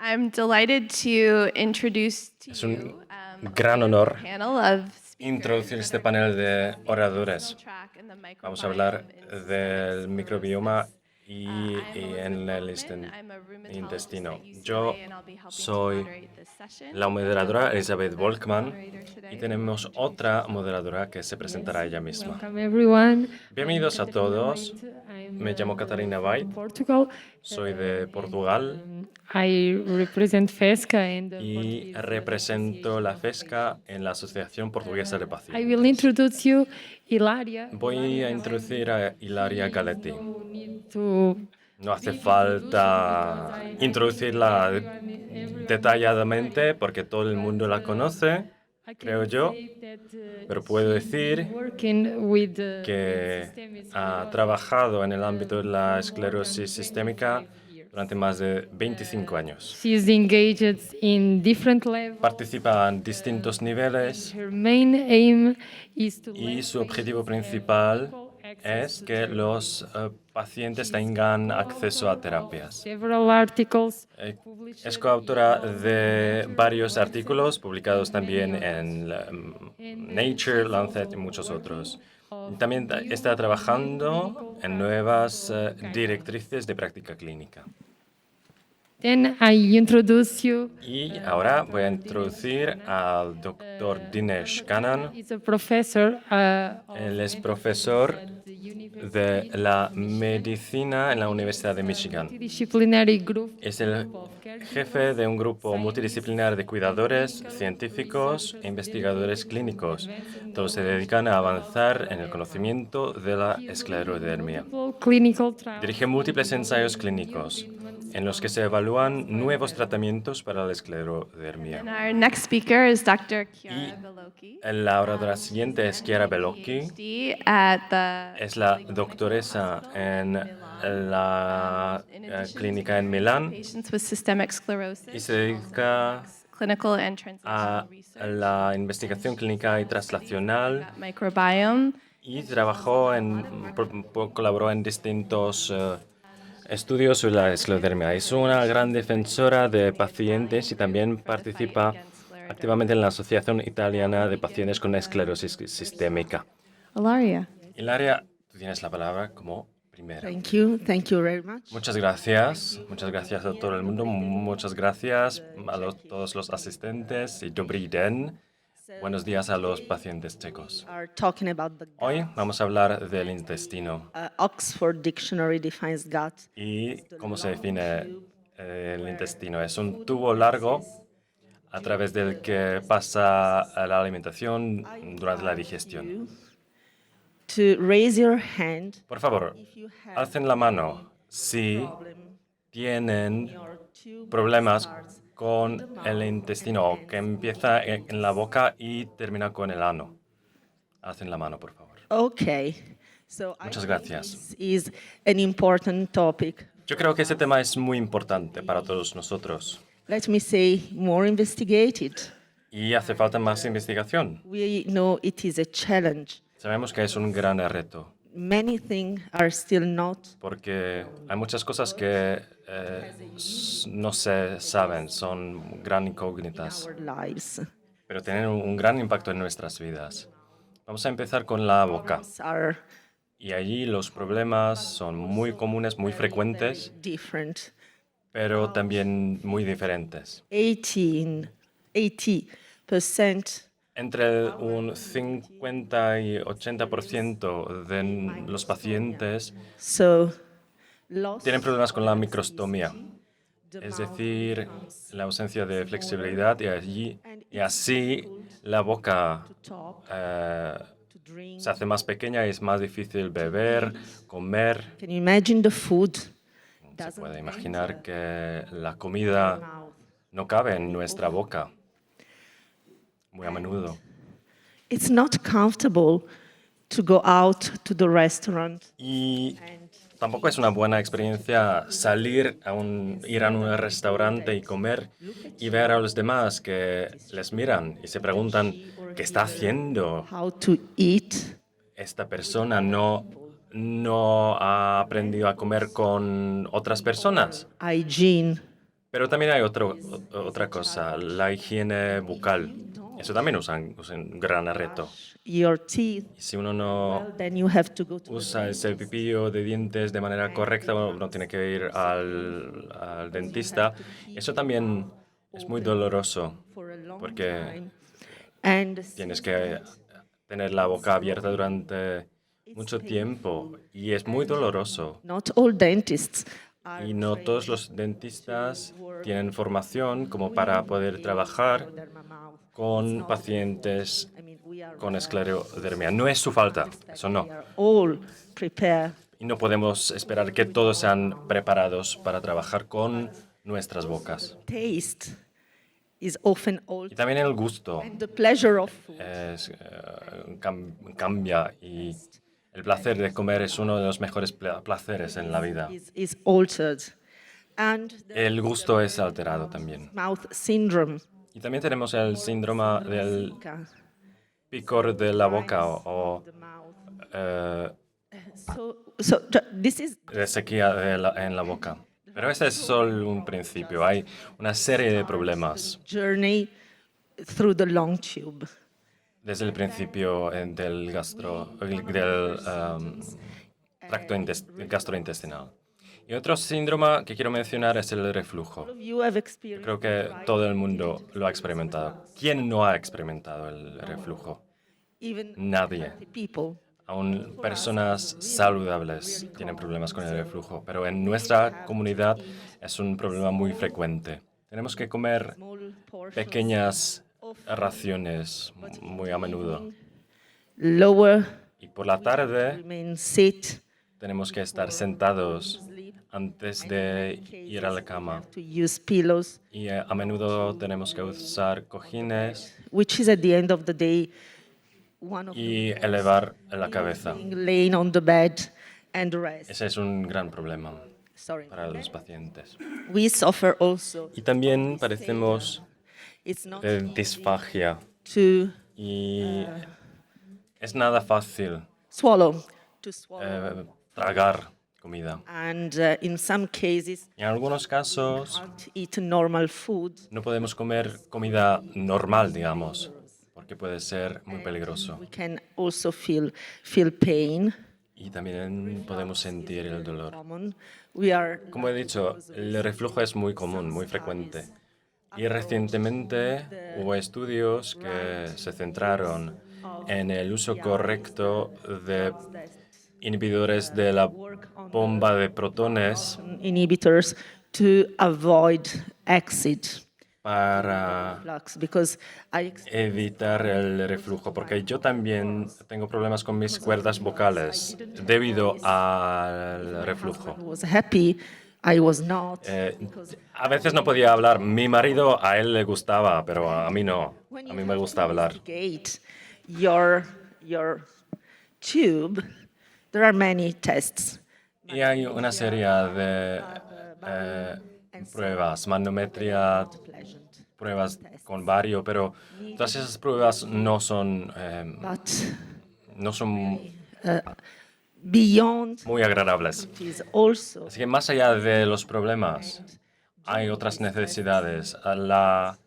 I'm delighted to introduce to Es un you gran honor panel of introducir este panel de oradores. Vamos a hablar del microbioma y en el intestino. Yo soy la moderadora Elizabeth Volkmann y tenemos otra moderadora que se presentará ella misma. Welcome everyone. Bienvenidos a todos. Me llamo Catarina White, Portugal. soy de Portugal I represent FESCA and y represento la FESCA en la Asociación Portuguesa de I will Pacientes. introduce you Ilaria. Voy a introducir a Ilaria Galetti. You need to No hace falta introducirla detalladamente porque todo el mundo la conoce, creo yo, pero puedo decir working with que ha trabajado en el ámbito de la esclerosis sistémica durante más de 25 años. She is engaged in different levels. Participa en distintos niveles Her main aim is to y su objetivo principal es que los pacientes tengan acceso a terapias. several articles Es coautora de varios artículos publicados también en Nature, Lancet y muchos otros. También está trabajando en nuevas directrices de práctica clínica. Then I introduce you. Y ahora voy a introducir al doctor Dinesh Kannan. He's a professor Él es profesor de la medicina en la Universidad de Michigan. multidisciplinary group. Es el jefe de un grupo multidisciplinar de cuidadores, científicos e investigadores clínicos. Todos se dedican a avanzar en el conocimiento de la esclerodermia. Clinical trials. Dirige múltiples ensayos clínicos en los que se evalúan nuevos tratamientos para la esclerodermia. And our next speaker is Dr. Chiara Bellocchi, La oradora siguiente es Chiara Bellocchi. PhD at the Es la doctoresa en la clínica en Milán Patients with Systemic y Sclerosis, se dedica Clinical and a Translational Research la investigación clínica y translacional at Microbiome. y colaboró en distintos estudios sobre la esclerodermia. Es una gran defensora de pacientes y también participa activamente en la Asociación Italiana de Pacientes con Esclerosis Sistémica. Ilaria. Hilaria, tú tienes la palabra como primera. Thank you very much. Muchas gracias a todo el mundo, muchas gracias a todos los asistentes y dobrý den. Buenos días a los pacientes checos. Are talking about the gut. Hoy vamos a hablar del intestino Oxford Dictionary defines gut. y cómo se define el intestino. Es un tubo largo a través del que pasa la alimentación durante la digestión. To raise your hand Por favor, if you have alcen la mano si problem tienen or tube problemas starts con el intestino o que empieza en la boca y termina con el ano. Alcen la mano, por favor. Okay. So Muchas I think gracias. this is an important topic. Yo creo que ese tema es muy importante para todos nosotros Let me say more investigated. y hace falta más investigación. We know it is a challenge. Sabemos que es un gran reto Many things are still not porque hay muchas cosas que no se saben, son gran incógnitas, our lives. pero tienen un gran impacto en nuestras vidas. Vamos a empezar con la boca. Are Y allí los problemas son muy comunes, muy frecuentes, different. pero también muy diferentes. 80% Entre un 50 y 80% de los pacientes so loss tienen problemas con la microstomía, es decir, la ausencia de flexibilidad y así la boca talk to drink. se hace más pequeña y es más difícil beber, comer. Can you imagine the food Se doesn't puede imaginar que la comida mouth. no cabe en nuestra boca muy a menudo. It's not comfortable to go out to the restaurant Y and tampoco es una buena experiencia ir a un restaurante y comer y ver a los demás que les miran y se preguntan, ¿qué está haciendo? how to eat. Esta persona no ha aprendido a comer con otras personas. Hygiene Pero también hay otra cosa, la higiene bucal. Eso también es un gran reto. your teeth, Y si uno no then you have to go to usa el cepillo de dientes de manera correcta, uno tiene que ir al dentista. Eso también es muy doloroso for a long porque time. And tienes que tener la boca abierta durante mucho tiempo y es muy doloroso. not all dentists are Y no todos los dentistas tienen formación como para poder trabajar mouth. con pacientes I mean, we are con esclerodermia. No es su falta, eso no. all prepared. Y no podemos esperar que todos sean preparados para trabajar con nuestras bocas. Taste is often Y also también el gusto the pleasure of food cambia y el placer de comer es uno de los mejores placeres en la vida. is altered. And the El gusto es alterado también. mouth syndrome. Y también tenemos el síndrome del picor de la boca o This is de sequía en la boca. Pero ese es solo un principio. Hay una serie de problemas journey through the long tube. desde el principio del tracto gastrointestinal. Y otro síndrome que quiero mencionar es el reflujo. You have Yo experienced creo que todo el mundo lo ha experimentado. ¿Quién no ha experimentado el reflujo? even Nadie. people. Aún personas saludables tienen problemas con el reflujo, pero en nuestra comunidad es un problema muy frecuente. Tenemos que comer Small portions. pequeñas raciones muy a menudo. Lower, Y por la tarde remain sit. tenemos que estar sentados antes de ir a la cama. To use pillows, Y a menudo tenemos que usar cojines which is at the end of the day one of y elevar la cabeza. the laying on the bed and rest. Ese es un gran problema Sorry. para los pacientes. We suffer also. Y también padecemos It's not de disfagia. to Y es nada fácil swallow, to swallow. tragar comida. And in some cases, En algunos casos can't eat normal food. no podemos comer comida normal, digamos, porque puede ser muy peligroso. We can also feel pain. Y también podemos sentir el dolor. Common. We are Como he dicho, el reflujo es muy común, muy frecuente. Y recientemente hubo estudios que se centraron en el uso correcto de inhibidores de la bomba de protones inhibitors to avoid exit para flux because I evitar el reflujo, porque yo también tengo problemas con mis cuerdas vocales debido al reflujo. was happy, I was not. A veces no podía hablar. Mi marido, a él le gustaba, pero a mí no. A mí me gusta hablar. Gate your tube. There are many tests. Y hay una serie de pruebas, manometría, pruebas con bario, pero todas esas pruebas no son Beyond muy agradables. it is also Así que más allá de los problemas, hay otras necesidades. La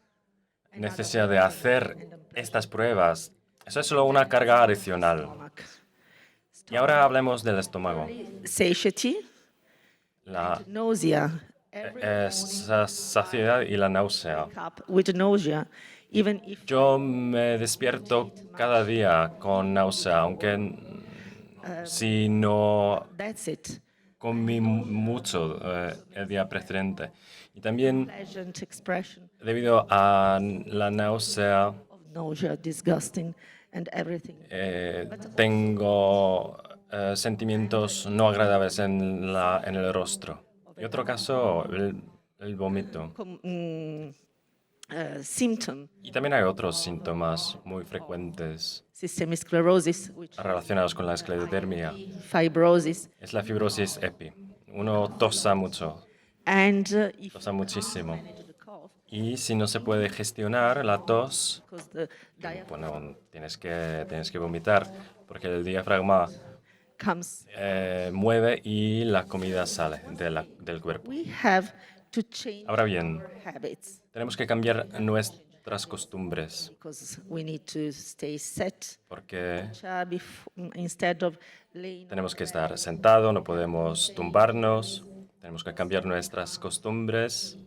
necesidad de hacer estas pruebas, eso es solo una carga adicional. Y ahora hablemos del estómago. satiety, La nausea, esa saciedad y la náusea. up with nausea, even if Yo me despierto cada día con náusea, aunque si no that's it. comí mucho el día precedente. Y también Pleasant expression debido a la náusea of nausea, disgusting, and everything. tengo sentimientos no agradables en el rostro. Y otro caso, el vómito. Symptom, Y también hay otros síntomas muy frecuentes systemic sclerosis, which relacionados con la esclerodermia. fibrosis, Es la fibrosis EPI. Uno tosa mucho, and if tosa muchísimo. the cough, Y si no se puede gestionar la tos, because the diaphragm bueno, tienes que vomitar, porque el diafragma comes, mueve y la comida sale del cuerpo. we have to change Ahora bien, our habits tenemos que cambiar nuestras costumbres because we need to stay set porque instead of laying tenemos que estar sentados, no podemos tumbarnos, tenemos que cambiar nuestras costumbres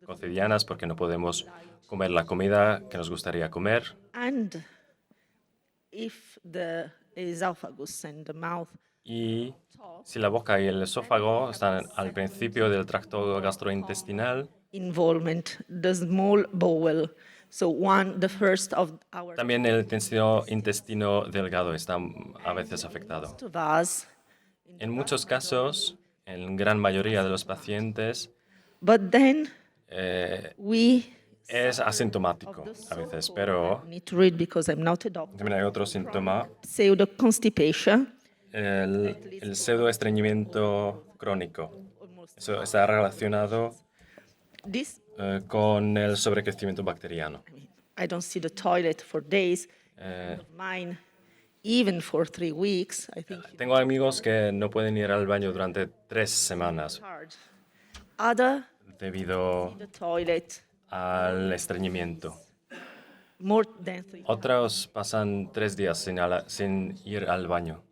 cotidianas porque no podemos comer la comida que nos gustaría comer. and if the esophagus and the mouth Y si la boca y el esófago están al principio del tracto gastrointestinal, involvement, the small bowel. So the first of our también el intestino delgado está a veces afectado. of us, En muchos casos, en gran mayoría de los pacientes, but then we es asintomático a veces, pero need to read because I'm not a doctor. también hay otro síntoma, Pseudo constipation, el pseudoestreñimiento crónico. Eso está relacionado this con el sobrecrecimiento bacteriano. I don't see the toilet for days. Of mine, even for 3 weeks, I think it's Tengo amigos que no pueden ir al baño durante 3 semanas hard. Other, debido the toilet al estreñimiento. more than 3. Otros pasan 3 días sin ir al baño.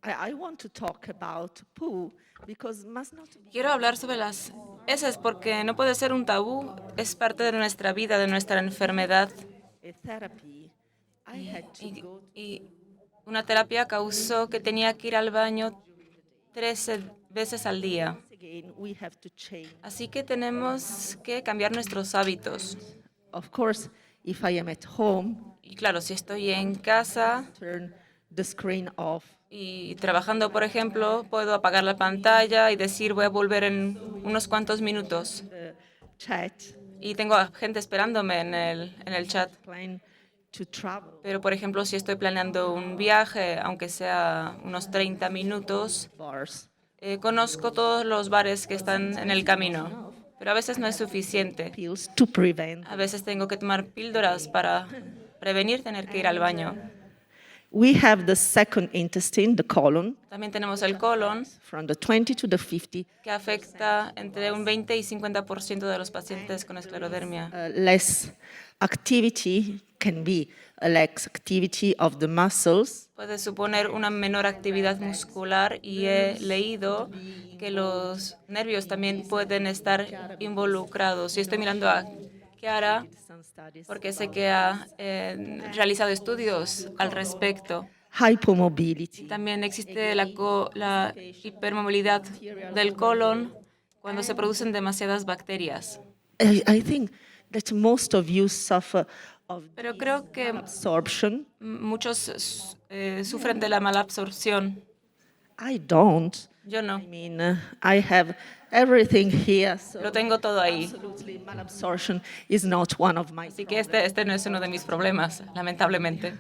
I want to talk about poo because must not be Quiero hablar sobre las heces porque no puede ser un tabú, es parte de nuestra vida, de nuestra enfermedad. a therapy. I had to go Y una terapia causó que tenía que ir al baño 13 veces al día. again. We have to change. Así que tenemos que cambiar nuestros hábitos. Of course, if I am at home, Y claro, si estoy en casa turn the screen off. y trabajando, por ejemplo, puedo apagar la pantalla y decir voy a volver en unos cuantos minutos. The chat, Y tengo a gente esperándome en el chat. plan to travel. Pero, por ejemplo, si estoy planeando un viaje, aunque sea unos 30 minutos, Bars. conozco todos los bares que están en el camino. Pero a veces no es suficiente. Pills to prevent. A veces tengo que tomar píldoras para prevenir tener que ir al baño. We have the second intestine, the colon, También tenemos el colon, from the 20 to the 50. que afecta entre un 20 y 50% de los pacientes con esclerodermia. Less activity can be a less activity of the muscles. Puede suponer una menor actividad muscular y he leído que los nervios también pueden estar involucrados. Y estoy mirando a Chiara Some studies. porque sé que ha realizado estudios al respecto. Hypomobility. También existe la hipermovilidad del colon cuando se producen demasiadas bacterias. I think that most of you suffer of Pero creo que absorption. muchos sufren de la mala absorción. I don't. Yo no. I mean, I have everything here, so Lo tengo todo ahí. absolutely malabsorption is not one of my Así que este no es uno de mis problemas, lamentablemente.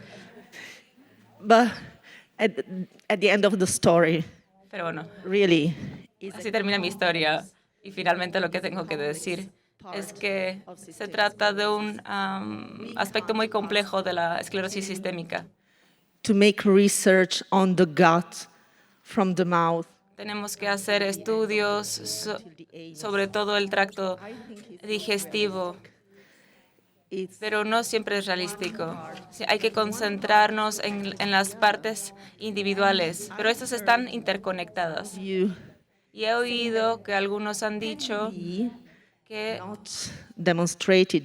But at the end of the story, Pero bueno, really, is así termina mi historia. Y finalmente lo que tengo que decir es que se trata de un aspecto muy complejo de la esclerosis sistémica. to make research on the gut from the mouth. Tenemos que hacer estudios sobre todo el tracto digestivo, It's pero no siempre es realístico. Sí, hay que concentrarnos en las partes individuales, pero estas están interconectadas. you Y he oído que algunos han dicho que not demonstrated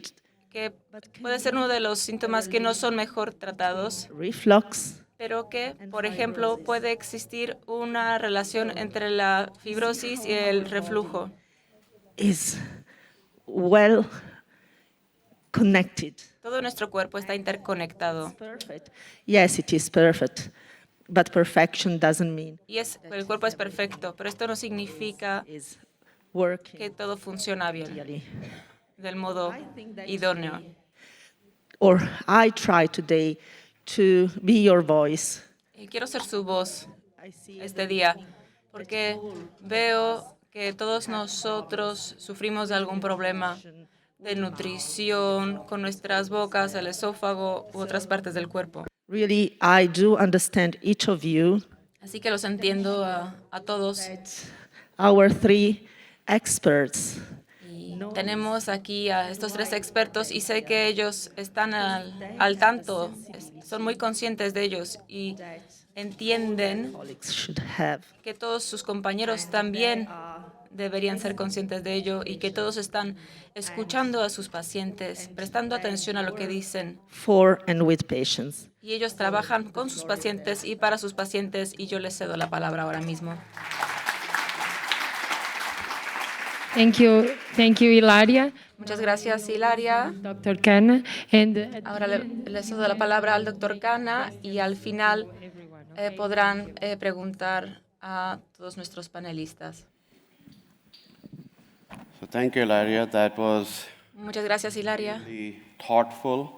puede ser uno de los síntomas que no son mejor tratados, reflux pero que, por ejemplo, puede existir una relación entre la fibrosis y el reflujo. is well connected. Todo nuestro cuerpo está interconectado. Perfect. Yes, it is perfect, but perfection doesn't mean Y el cuerpo es perfecto, pero esto no significa is working que todo funciona bien, really. del modo idóneo. Or I try today to be your voice. Y quiero ser su voz I see este día, porque veo que todos nosotros sufrimos de algún problema de nutrición con nuestras bocas, el esófago u otras partes del cuerpo. really I do understand each of you. Así que los entiendo a todos. Our 3 experts Y tenemos aquí a estos tres expertos y sé que ellos están al tanto, son muy conscientes de ellos y entienden colleagues should have. que todos sus compañeros también deberían ser conscientes de ello y que todos están escuchando a sus pacientes, prestando atención a lo que dicen. For and with patients. Y ellos trabajan con sus pacientes y para sus pacientes y yo les cedo la palabra ahora mismo. Thank you, Hilaria, Muchas gracias, Hilaria. Dr. Khan, and Ahora le cedo la palabra al doctor Khanna y al final podrán preguntar a todos nuestros panelistas. So thank you, Ilaria. That was Muchas gracias, Hilaria, really thoughtful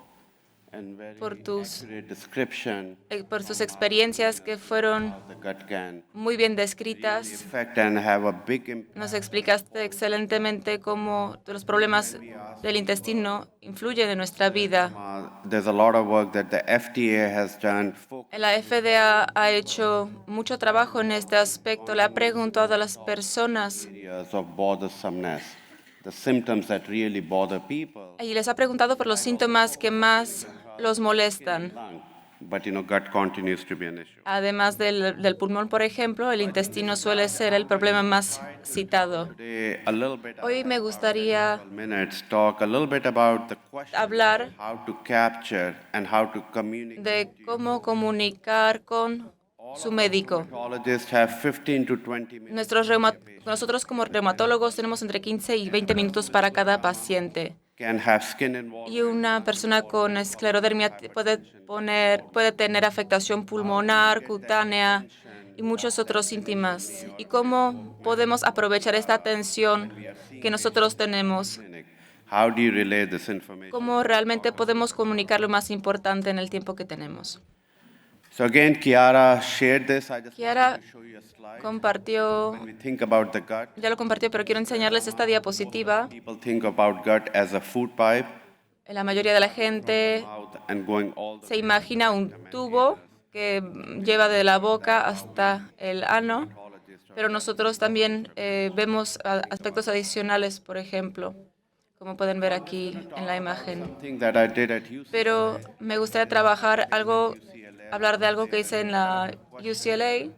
and very por accurate description por sus experiencias que fueron of the gut can muy bien descritas. affect and have a big impact. Nos explicaste excelentemente cómo los problemas del intestino influyen en nuestra vida. There's a lot of work that the FDA has done La FDA ha hecho mucho trabajo en este aspecto. Le ha preguntado a las personas areas of bothersomeness, the symptoms that really bother people. y les ha preguntado por los síntomas que más los molestan. Lung, but gut continues to be an issue. Además del pulmón, por ejemplo, el intestino suele ser el problema más citado. Today, a little bit Hoy me gustaría minutes talk a little bit about the question hablar how to capture and how to communicate. de cómo comunicar con su médico. Rheumatologists have 15 to 20 minutes. Nosotros como reumatólogos tenemos entre 15 y 20 minutos para cada paciente. Can have skin involvement. Y una persona con esclerodermia puede tener afectación pulmonar, cutánea y muchos otros síntomas. ¿Y cómo podemos aprovechar esta atención que nosotros tenemos? How do you relay this information? ¿Cómo realmente podemos comunicar lo más importante en el tiempo que tenemos? So again, Kiara shared this. I just Kiara wanted to show you a slide. compartió, When we think about the gut, ya lo compartió, pero quiero enseñarles esta diapositiva. people think about gut as a food pipe, La mayoría de la gente mouth, and going all the se imagina un tubo que lleva de la boca hasta el ano, pero nosotros también vemos aspectos adicionales, por ejemplo, como pueden ver aquí en la imagen. thing that I did at UC. Pero me gustaría hablar de algo que hice en la UCLA.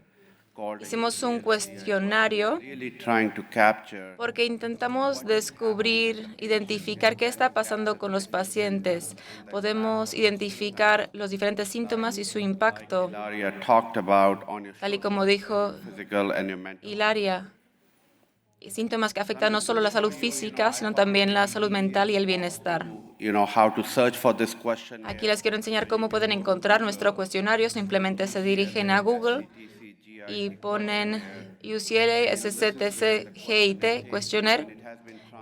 Hicimos un cuestionario Really trying to capture porque intentamos descubrir, identificar qué está pasando con los pacientes. Podemos identificar los diferentes síntomas y su impacto, Ilaria talked about on your tal y como dijo physical and your mental. Hilaria. Y síntomas que afectan no solo la salud física, sino también la salud mental y el bienestar. How to search for this question. Aquí les quiero enseñar cómo pueden encontrar nuestro cuestionario. Simplemente se dirigen a Google y ponen UCLA SCTC GIT Questionnaire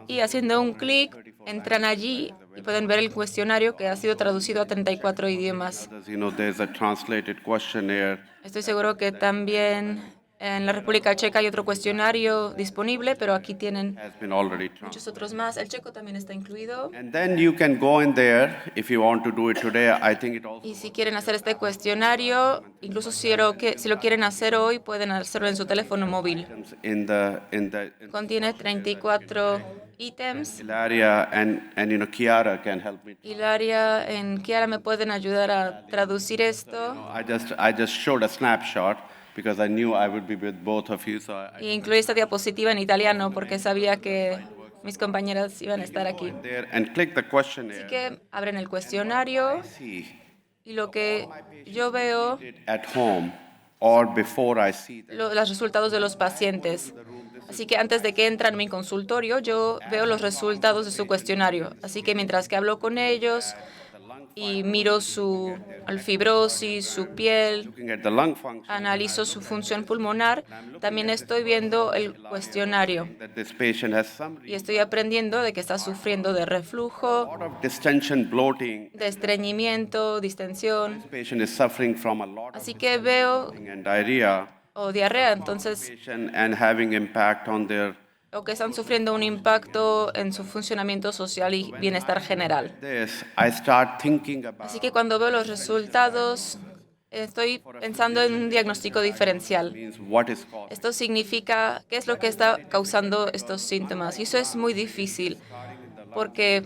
y haciendo un clic entran allí y pueden ver el cuestionario que ha sido traducido a 34 idiomas. There's a translated questionnaire. Estoy seguro que también en la República Checa hay otro cuestionario disponible, pero aquí tienen Has been already translated. muchos otros más. El checo también está incluido. And then you can go in there if you want to do it today. I think it also Y si quieren hacer este cuestionario, incluso si lo quieren hacer hoy, pueden hacerlo en su teléfono móvil. comes in the Contiene 34 ítems. Ilaria and Kiara can help me. Hilaria en Kiara me pueden ayudar a traducir esto. I just showed a snapshot because I knew I would be with both of you. So Y incluí esta diapositiva en italiano porque sabía que mis compañeras iban a estar aquí. there and click the Así questionnaire. que abren el cuestionario See y lo que yo veo, it at home or before I see them. los resultados de los pacientes. Así que antes de que entran a mi consultorio, yo veo los resultados de su cuestionario. Así que mientras que hablo con ellos y miro su fibrosis, su piel, Looking at the lung function analizo su función pulmonar, también estoy viendo el cuestionario that this patient has some y estoy aprendiendo de que está sufriendo de reflujo, lot of distension, bloating. de estreñimiento, distensión. This patient is suffering from a lot of Así que veo, and diarrhea o diarrea, entonces, and having impact on their o que están sufriendo un impacto en su funcionamiento social y bienestar general. this. I start thinking about Así que cuando veo los resultados, estoy pensando en un diagnóstico diferencial. Means what is causing. Esto significa qué es lo que está causando estos síntomas. Y eso es muy difícil porque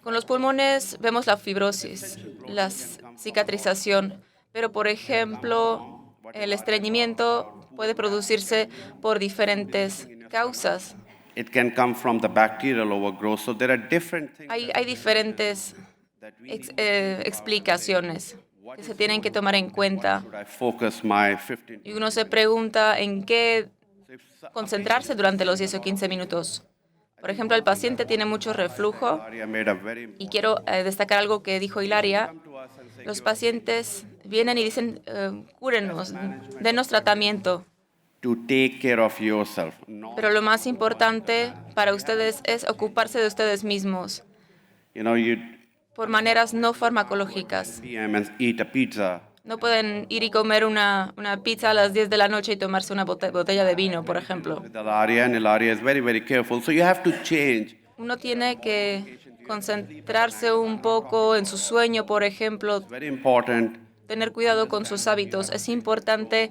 con los pulmones vemos la fibrosis, la cicatrización, pero por ejemplo, el estreñimiento puede producirse por diferentes causas. It can come from the bacterial overgrowth. So there are different things Hay diferentes explicaciones que se tienen que tomar en cuenta. that I focus my 15. Y uno se pregunta en qué concentrarse durante los 10 o 15 minutos. Por ejemplo, el paciente tiene mucho reflujo Hilaria made a very y quiero destacar algo que dijo Hilaria. Los pacientes vienen y dicen, cúrenos, denos tratamiento. to take care of yourself. Pero lo más importante para ustedes es ocuparse de ustedes mismos You know, you por maneras no farmacológicas. PM and eat a pizza. No pueden ir y comer una pizza a las 10 de la noche y tomarse una botella de vino, por ejemplo. With Hilaria, and Hilaria is very, very careful. So you have to change. Uno tiene que concentrarse un poco en su sueño, por ejemplo, Very important. tener cuidado con sus hábitos. Es importante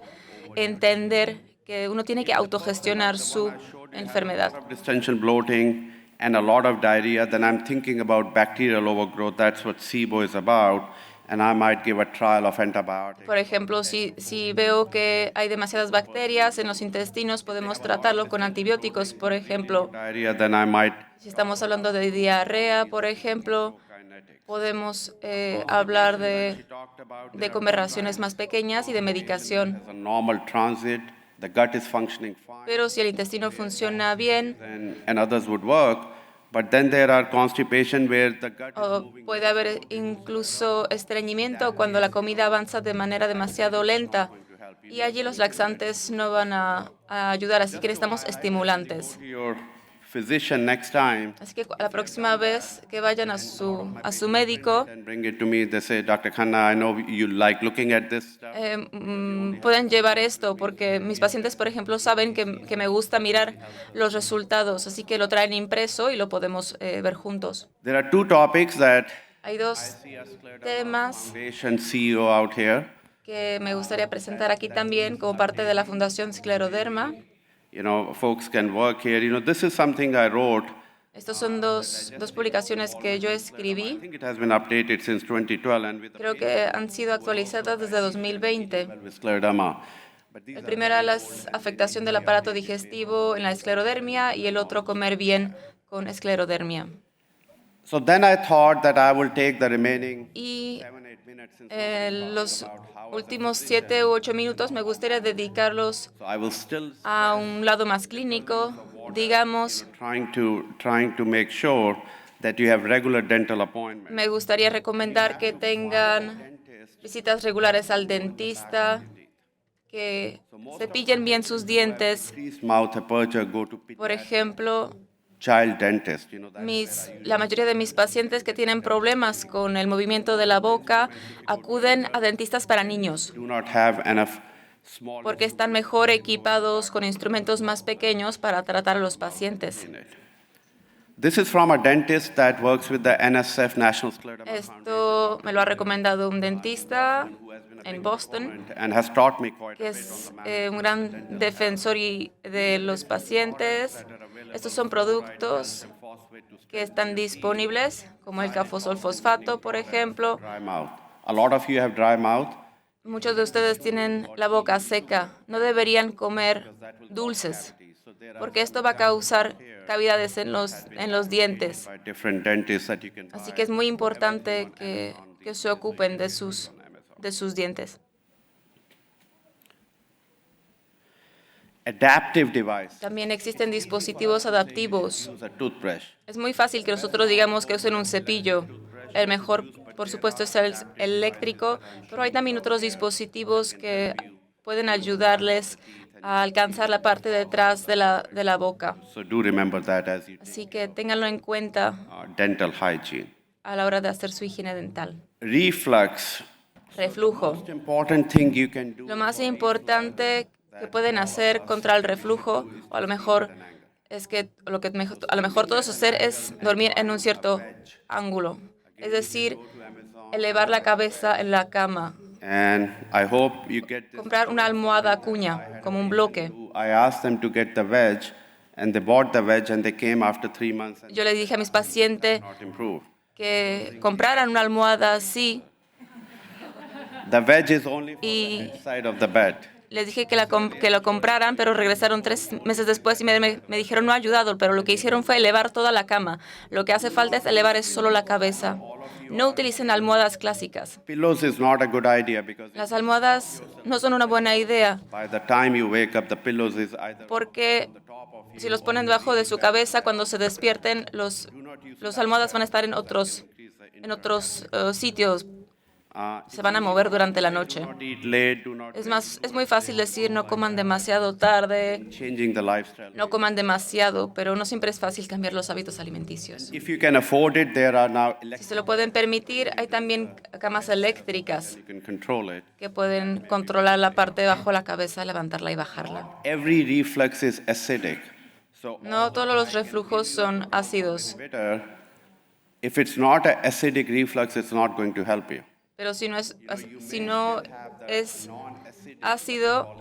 entender que uno tiene que autogestionar su enfermedad. Distension, bloating, and a lot of diarrhea. Then I'm thinking about bacterial overgrowth. That's what SIBO is about. And I might give a trial of antibiotics. Por ejemplo, si veo que hay demasiadas bacterias en los intestinos, podemos tratarlo con antibióticos, por ejemplo. Diarrhea, then I might Si estamos hablando de diarrea, por ejemplo, podemos hablar de comer raciones más pequeñas y de medicación. a normal transit. The gut is functioning fine. Pero si el intestino funciona bien, And others would work. But then there are constipation where the gut is o puede haber incluso estreñimiento cuando la comida avanza de manera demasiado lenta. Y allí los laxantes no van a ayudar, así que necesitamos estimulantes. to your physician next time Así que la próxima vez que vayan a su médico, and bring it to me. They say, Dr. Khanna, I know you like looking at this stuff. pueden llevar esto, porque mis pacientes, por ejemplo, saben que me gusta mirar los resultados, así que lo traen impreso y lo podemos ver juntos. There are two topics that Hay dos temas Foundation CEO out here. que me gustaría presentar aquí también como parte de la Fundación Scleroderma. You know, folks can work here. You know, this is something I wrote. Estos son dos publicaciones que yo I escribí. think it has been updated since 2012 and with Creo que han sido actualizadas desde 2020. scleroderma. But these El primero es la afectación del aparato digestivo en la esclerodermia y el otro comer bien con esclerodermia. So then I thought that I will take the remaining Y 7-8 minutes and los últimos 7 u 8 minutos me gustaría dedicarlos so I will still a un lado más clínico, digamos. trying to make sure that you have regular dental appointments. Me gustaría recomendar que tengan visitas regulares al dentista, que cepillen bien sus dientes. Increased mouth aperture, go to Por ejemplo, child dentist. You know, that's la mayoría de mis pacientes que tienen problemas con el movimiento de la boca acuden a dentistas para niños, do not have enough small porque están mejor equipados con instrumentos más pequeños para tratar a los pacientes. in it. This is from a dentist that works with the NSF National Scleroderma Esto me lo ha recomendado un dentista en Boston, Foundation and has taught me quite que a bit. es un gran defensor de los pacientes. Estos son productos que están disponibles, como el cafosolfosfato, por ejemplo. Dry mouth. A lot of you have dry mouth. Muchos de ustedes tienen la boca seca. No deberían comer dulces, porque esto va a causar cavidades en los dientes. By different dentists that you can buy. Así que es muy importante que se ocupen de sus dientes. Adaptive device. También existen dispositivos adaptivos. Use a toothbrush. Es muy fácil que nosotros digamos que usen un cepillo. El mejor, por supuesto, es el eléctrico, pero hay también otros dispositivos que pueden ayudarles a alcanzar la parte de atrás de la boca. So do remember that as you Así que ténganlo en cuenta dental hygiene. a la hora de hacer su higiene dental. Reflux. Reflujo. Most important thing you can do. Lo más importante que pueden hacer contra el reflujo, o a lo mejor es que a lo mejor todos hacer es dormir en un cierto ángulo. Es decir, elevar la cabeza en la cama And I hope you get this. comprar una almohada cuña, como un bloque. I asked them to get the wedge, and they bought the wedge, and they came after 3 months and Yo le dije a mis pacientes not improved. que compraran una almohada así. The wedge is only for Y- the side of the bed. Les dije que lo compraran, pero regresaron 3 meses después y me dijeron no ha ayudado, pero lo que hicieron fue elevar toda la cama. Lo que hace falta es elevar es solo la cabeza. No utilicen almohadas clásicas. Pillows is not a good idea because Las almohadas no son una buena idea by the time you wake up, the pillows is either porque si los ponen debajo de su cabeza, cuando se despierten, los almohadas van a estar en otros sitios. Se van a mover durante la noche. not eat late, do not Es muy fácil decir no coman demasiado tarde, changing the lifestyle. no coman demasiado, pero no siempre es fácil cambiar los hábitos alimenticios. If you can afford it, there are now Si se lo pueden permitir, hay también camas eléctricas you can control it. que pueden controlar la parte de bajo de la cabeza, levantarla y bajarla. Every reflux is acidic. So No todos los reflujos son ácidos, better, if it's not an acidic reflux, it's not going to help you. pero si no es ácido,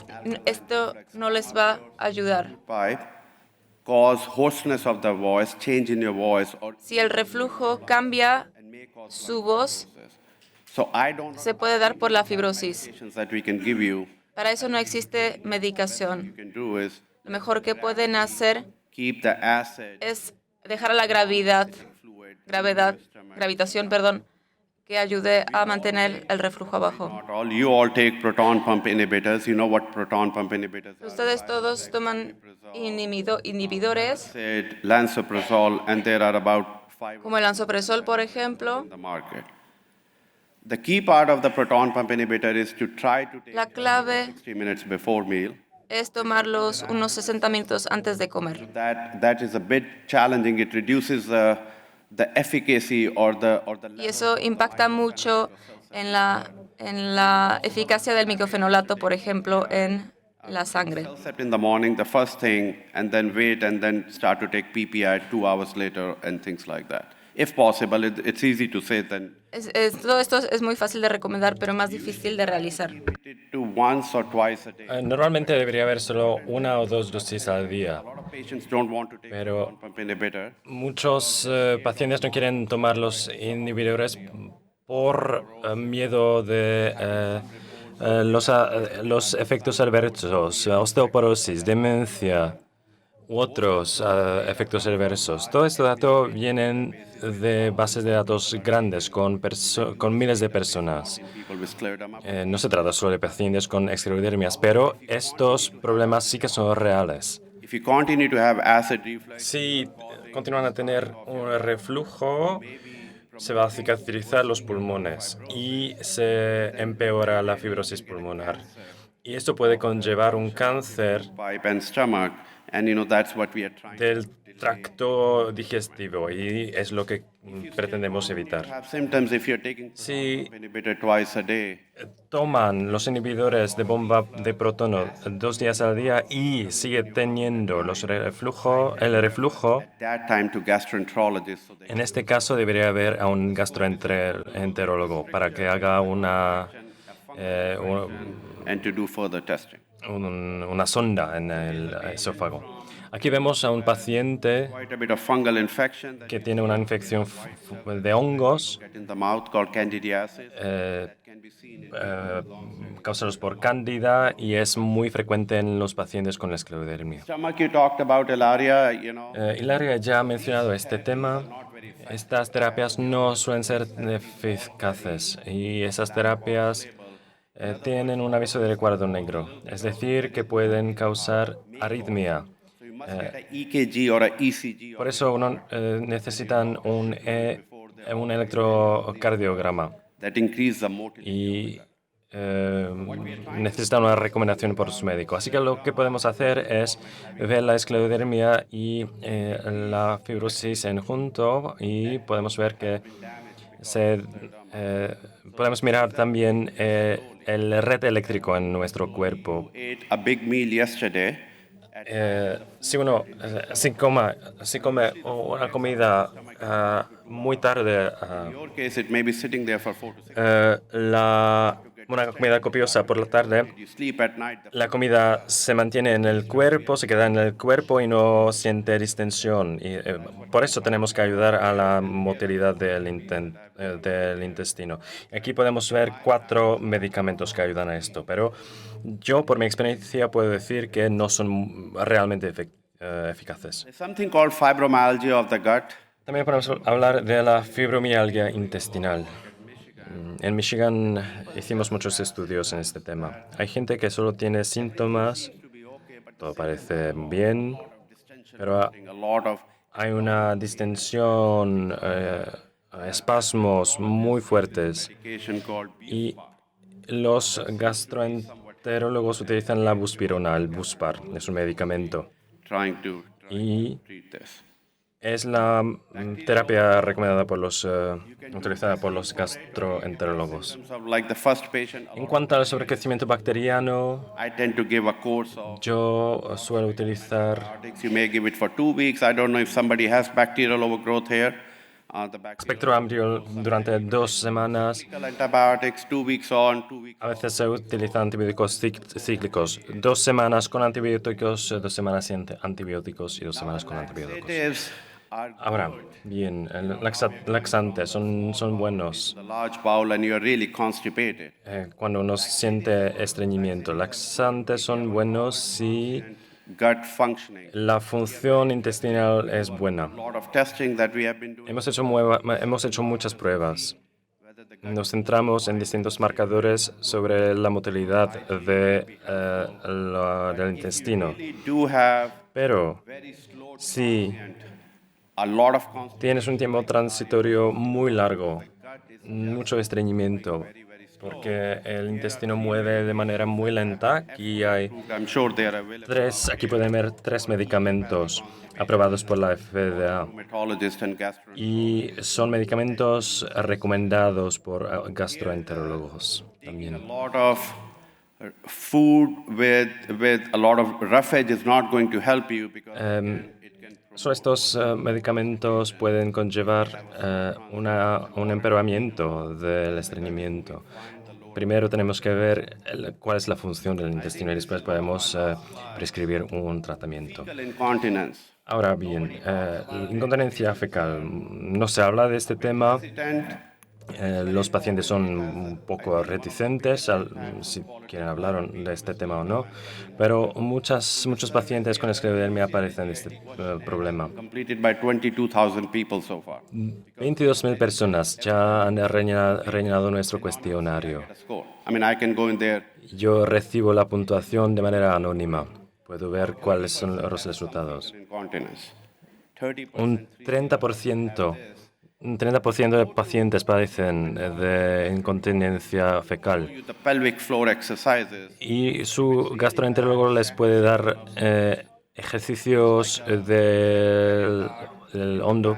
esto no les va a ayudar. Pipe cause hoarseness of the voice, change in your voice, or Si el reflujo cambia su voz, so I don't se puede dar por la fibrosis. medications that we can give you. Para eso no existe medicación. You can do is Lo mejor que pueden hacer keep the acid es dejar a la gravitación, que ayude a mantener el reflujo abajo. not all. You all take proton pump inhibitors. You know what proton pump inhibitors are. Ustedes todos toman inhibidores, Said lansoprazole, and there are about 5 como el ansopresol, por ejemplo. on the market. The key part of the proton pump inhibitor is to try to take La clave 60 minutes before meal. es tomarlos unos 60 minutos antes de comer. That is a bit challenging. It reduces the efficacy or the Y eso impacta mucho en la eficacia del microfenolato, por ejemplo, en la sangre. Except in the morning, the first thing, and then wait, and then start to take PPI 2 hours later, and things like that. If possible, it's easy to say then Todo esto es muy fácil de recomendar, pero más difícil de realizar. do once or twice a day. Normalmente debería haber solo 1 o 2 dosis al día. A lot of patients don't want to take Pero- proton pump inhibitor. Muchos pacientes no quieren tomar los inhibidores por miedo de los efectos adversos, osteoporosis, demencia u otros efectos adversos. Todo este dato vienen de bases de datos grandes con miles de personas. People with scleroderma. No se trata solo de pacientes con esclerodermias, pero estos problemas sí que son reales. If you continue to have acid reflux, Si continúan a tener un reflujo, se va a cicatrizar los pulmones y se empeora la fibrosis pulmonar. Y esto puede conllevar un cáncer pipe and stomach, and that's what we are trying to del tracto digestivo y es lo que pretendemos evitar. have symptoms if you're taking Si proton pump inhibitor twice a day. toman los inhibidores de bomba de protono 2 días al día y sigue teniendo el reflujo, That time to gastroenterologist so they en este caso debería haber a un gastroenterólogo para que haga una and to do further testing. una sonda en el esófago. Aquí vemos a un paciente Quite a bit of fungal infection that que tiene una infección de hongos get in the mouth called candidiasis. Can be seen causados por cándida y es muy frecuente en los pacientes con esclerodermia. stomach. You talked about Ilaria. Hilaria ya ha mencionado este tema. Estas terapias no suelen ser eficaces y esas terapias tienen un aviso de recuadro negro, es decir, que pueden causar arritmia. So you must get an EKG or an ECG. Por eso necesitan un electrocardiograma That increase the motility. y necesitan una recomendación por su médico. Así que lo que podemos hacer es ver la esclerodermia y la fibrosis en junto y podemos ver que podemos mirar también el red eléctrico en nuestro cuerpo. Ate a big meal yesterday. Si uno si come una comida muy tarde In your case, it may be sitting there for 4 to 6 una comida copiosa por la tarde, You sleep at night. la comida se mantiene en el cuerpo, se queda en el cuerpo y no siente distensión. Y, por eso tenemos que ayudar a la motilidad del intestino. Aquí podemos ver 4 medicamentos que ayudan a esto, pero yo por mi experiencia puedo decir que no son realmente eficaces. There's something called fibromyalgia of the gut. También podemos hablar de la fibromialgia intestinal. En Michigan hicimos muchos estudios en este tema. Hay gente que solo tiene síntomas, todo parece bien, pero A lot of hay una distensión, espasmos muy fuertes medication called y los gastroenterólogos utilizan la buspirona, el Buspar, es un medicamento. trying to Y treat this. es la terapia recomendada por utilizada por los gastroenterólogos. Symptoms of like the first patient, En cuanto al sobrecrecimiento bacteriano, I tend to give a course of yo suelo utilizar antibiotics. You may give it for 2 weeks. I don't know if somebody has bacterial overgrowth here. The bacterial espectro amplio durante 2 semanas. antibiotics, 2 weeks on, 2 weeks A veces se utilizan antibióticos cíclicos. 2 semanas con antibióticos, 2 semanas sin antibióticos y 2 semanas con antibióticos. sedatives are Ahora, bien, laxantes son buenos. the large bowel and you're really constipated. Cuando uno siente estreñimiento. Laxantes son buenos si Gut functioning. la función intestinal es buena. A lot of testing that we have been doing. Hemos hecho muchas pruebas. Nos centramos en distintos marcadores sobre la motilidad del intestino. We do have Pero very slow, si a lot of constipation. tienes un tiempo transitorio muy largo, mucho estreñimiento, porque el intestino mueve de manera muy lenta y hay I'm sure they are available. aquí pueden ver 3 medicamentos aprobados por la FDA. Rheumatologist and gastro. Y son medicamentos recomendados por gastroenterólogos también. A lot of food with a lot of roughage is not going to help you because Estos medicamentos pueden conllevar un empeoramiento del estreñimiento. Primero tenemos que ver cuál es la función del intestino y después podemos prescribir un tratamiento. fecal incontinence. Ahora bien, incontinencia fecal. No se habla de este tema. Los pacientes son un poco reticentes si quieren hablar de este tema o no, pero muchos pacientes con esclerodermia padecen de este problema. Completed by 22,000 people so far. 22.000 personas ya han rellenado nuestro cuestionario. Score. I mean, I can go in there. Yo recibo la puntuación de manera anónima. Puedo ver cuáles son los resultados. Incontinence. 30% Un 30% de pacientes padecen de incontinencia fecal the pelvic floor exercises. y su gastroenterólogo les puede dar ejercicios del hondo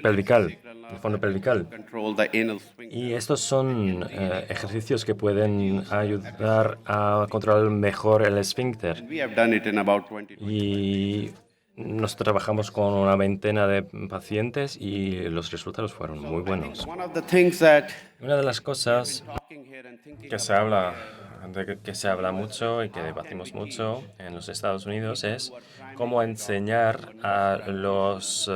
pelvical, del fondo pelvical. Control the anal swing. Y estos son ejercicios que pueden ayudar a controlar mejor el esfínter. We have done it in about 20. Y nos trabajamos con una veintena de pacientes y los resultados fueron muy buenos. One of the things that Una de las cosas talking here and thinking que se habla mucho y que debatimos mucho en los Estados Unidos es cómo enseñar a los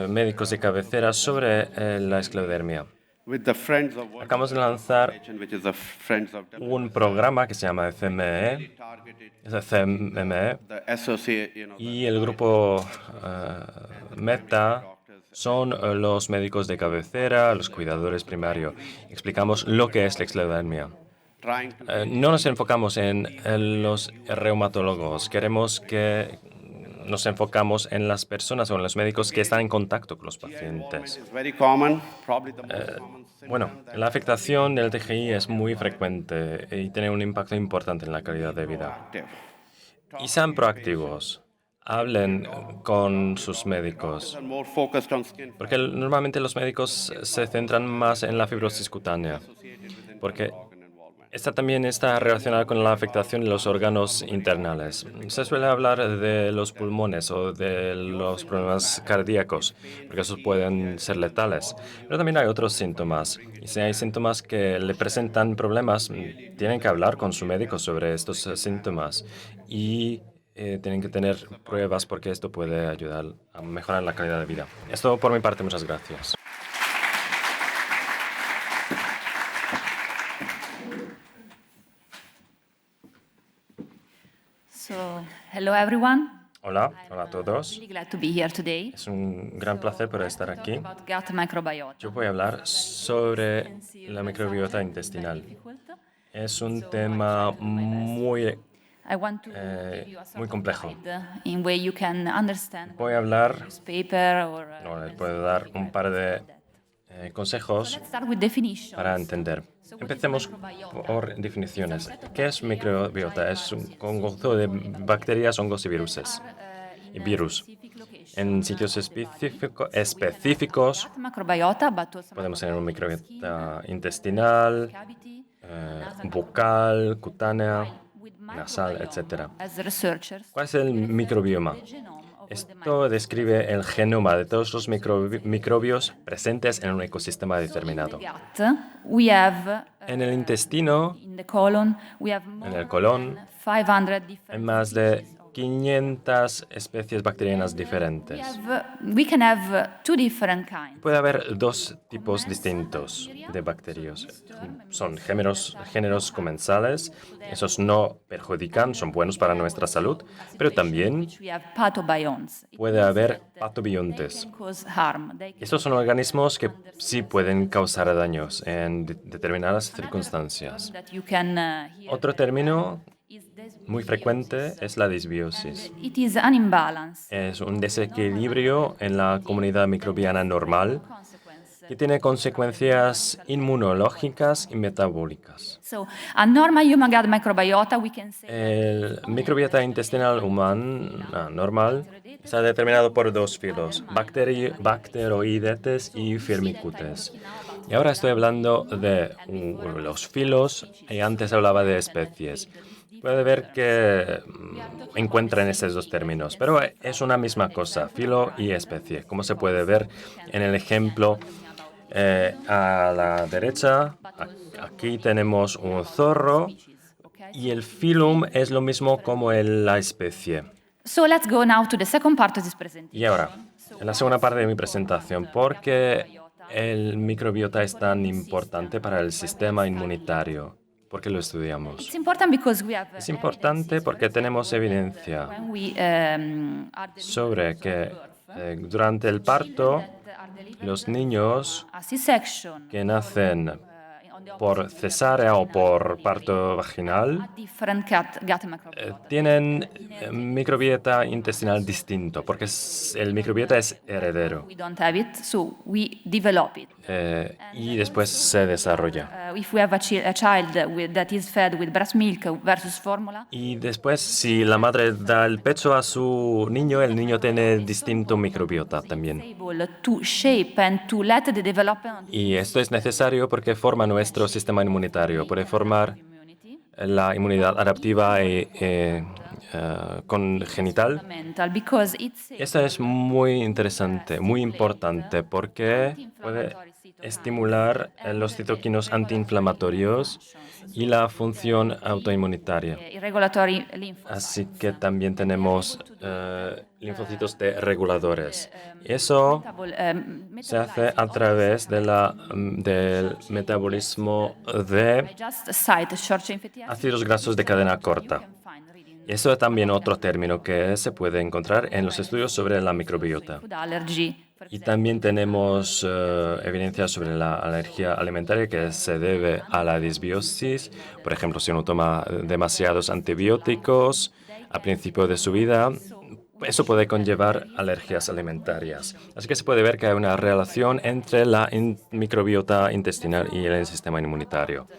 médicos de cabecera sobre la esclerodermia. with the Friends of World Acabamos de lanzar which is the Friends of un programa que se llama CME, the associate, y el grupo Meta son los médicos de cabecera, los cuidadores primarios. Explicamos lo que es la esclerodermia. trying to No nos enfocamos en los reumatólogos. Queremos que nos enfocamos en las personas o en los médicos que están en contacto con los pacientes. is very common, probably the most common Bueno, la afectación del TGI es muy frecuente y tiene un impacto importante en la calidad de vida. symptom. Y sean proactivos. Hablen con sus médicos. Are more focused on skin Porque normalmente los médicos se centran más en la fibrosis cutánea. Porque Esta también está relacionada con la afectación de los órganos internales. Se suele hablar de los pulmones o de los problemas cardíacos, porque esos pueden ser letales. Pero también hay otros síntomas. Y si hay síntomas que le presentan problemas, tienen que hablar con su médico sobre estos síntomas. Y tienen que tener pruebas porque esto puede ayudar a mejorar la calidad de vida. Esto por mi parte, muchas gracias. So, hello everyone. Hola a todos. Really glad to be here today. Es un gran placer poder estar aquí. About gut microbiota. Yo voy a hablar sobre la microbiota intestinal. Es un tema muy I want to give you a sort muy of complejo. guide in way you can understand Voy a hablar, newspaper or no, les puedo dar un par de consejos let's start with definitions. para entender. Empecemos por definiciones. ¿Qué es microbiota? Es un conjunto de bacterias, hongos y viruses. Y virus. En sitios específicos Gut microbiota, but also podemos tener una microbiota intestinal, cavity. bucal, cutánea, nasal, etc. As researchers, ¿Cuál es el microbioma? Esto describe el genoma de todos los microbios presentes en un ecosistema determinado. gut, we have En el intestino, in the colon, we have more en el colon, than 500 hay different más de 500 especies bacterianas diferentes. we can have two different kinds. Puede haber dos tipos distintos de bacterias. Son géneros comensales, esos no perjudican, son buenos para nuestra salud, pero también We have pathobionts. It puede haber patobiontes. can cause harm. They can Estos son organismos que sí pueden causar daños en determinadas circunstancias. that you can hear Otro término is this. muy frecuente es la disbiosis. It is an imbalance. Es un desequilibrio en la comunidad microbiana normal Consequence. que tiene consecuencias inmunológicas y metabólicas. So, a normal human gut microbiota, we can say El microbiota intestinal humana normal está determinado por dos filos, bacteroidetes y firmicutes. Y ahora estoy hablando de los filos y antes hablaba de especies. Puede ver que encuentran estos dos términos, pero es una misma cosa, filo y especie. Como se puede ver en el ejemplo a la derecha, aquí tenemos un zorro y el filum es lo mismo como la especie. So let's go now to the second part of this presentation. Y ahora, en la segunda parte de mi presentación, ¿por qué el microbiota es tan importante para el sistema inmunitario? ¿Por qué lo estudiamos? It's important because we have Es importante porque tenemos evidencia when we are sobre que durante el parto, los niños a C-section que nacen on the por cesárea o por parto vaginal a different gut microbiota. tienen microbiota intestinal distinto, porque el microbiota es heredero We don't have it, so we develop it. y después se desarrolla. If we have a child that is fed with breast milk versus formula, Y después, si la madre da el pecho a su niño, el niño tiene distinto microbiota también. able to shape and to let the development Y esto es necesario porque forma nuestro sistema inmunitario, puede formar immunity la inmunidad adaptiva y congenital. mental because it's Esto es muy interesante, muy importante, porque puede estimular los citoquinos antiinflamatorios y la función autoinmunitaria. regulatory lymphocytes. Así que también tenemos linfocitos T reguladores. Eso se hace a través del metabolismo de Just cite short chain fatty acids. ácidos grasos de cadena corta. Find reading Eso es también otro término que se puede encontrar en los estudios sobre la microbiota. food allergy. For Y también tenemos evidencia sobre la alergia alimentaria que se debe a la disbiosis. Por ejemplo, si uno toma demasiados antibióticos a principio de su vida, eso puede conllevar alergias alimentarias. Así que se puede ver que hay una relación entre la microbiota intestinal y el sistema inmunitario.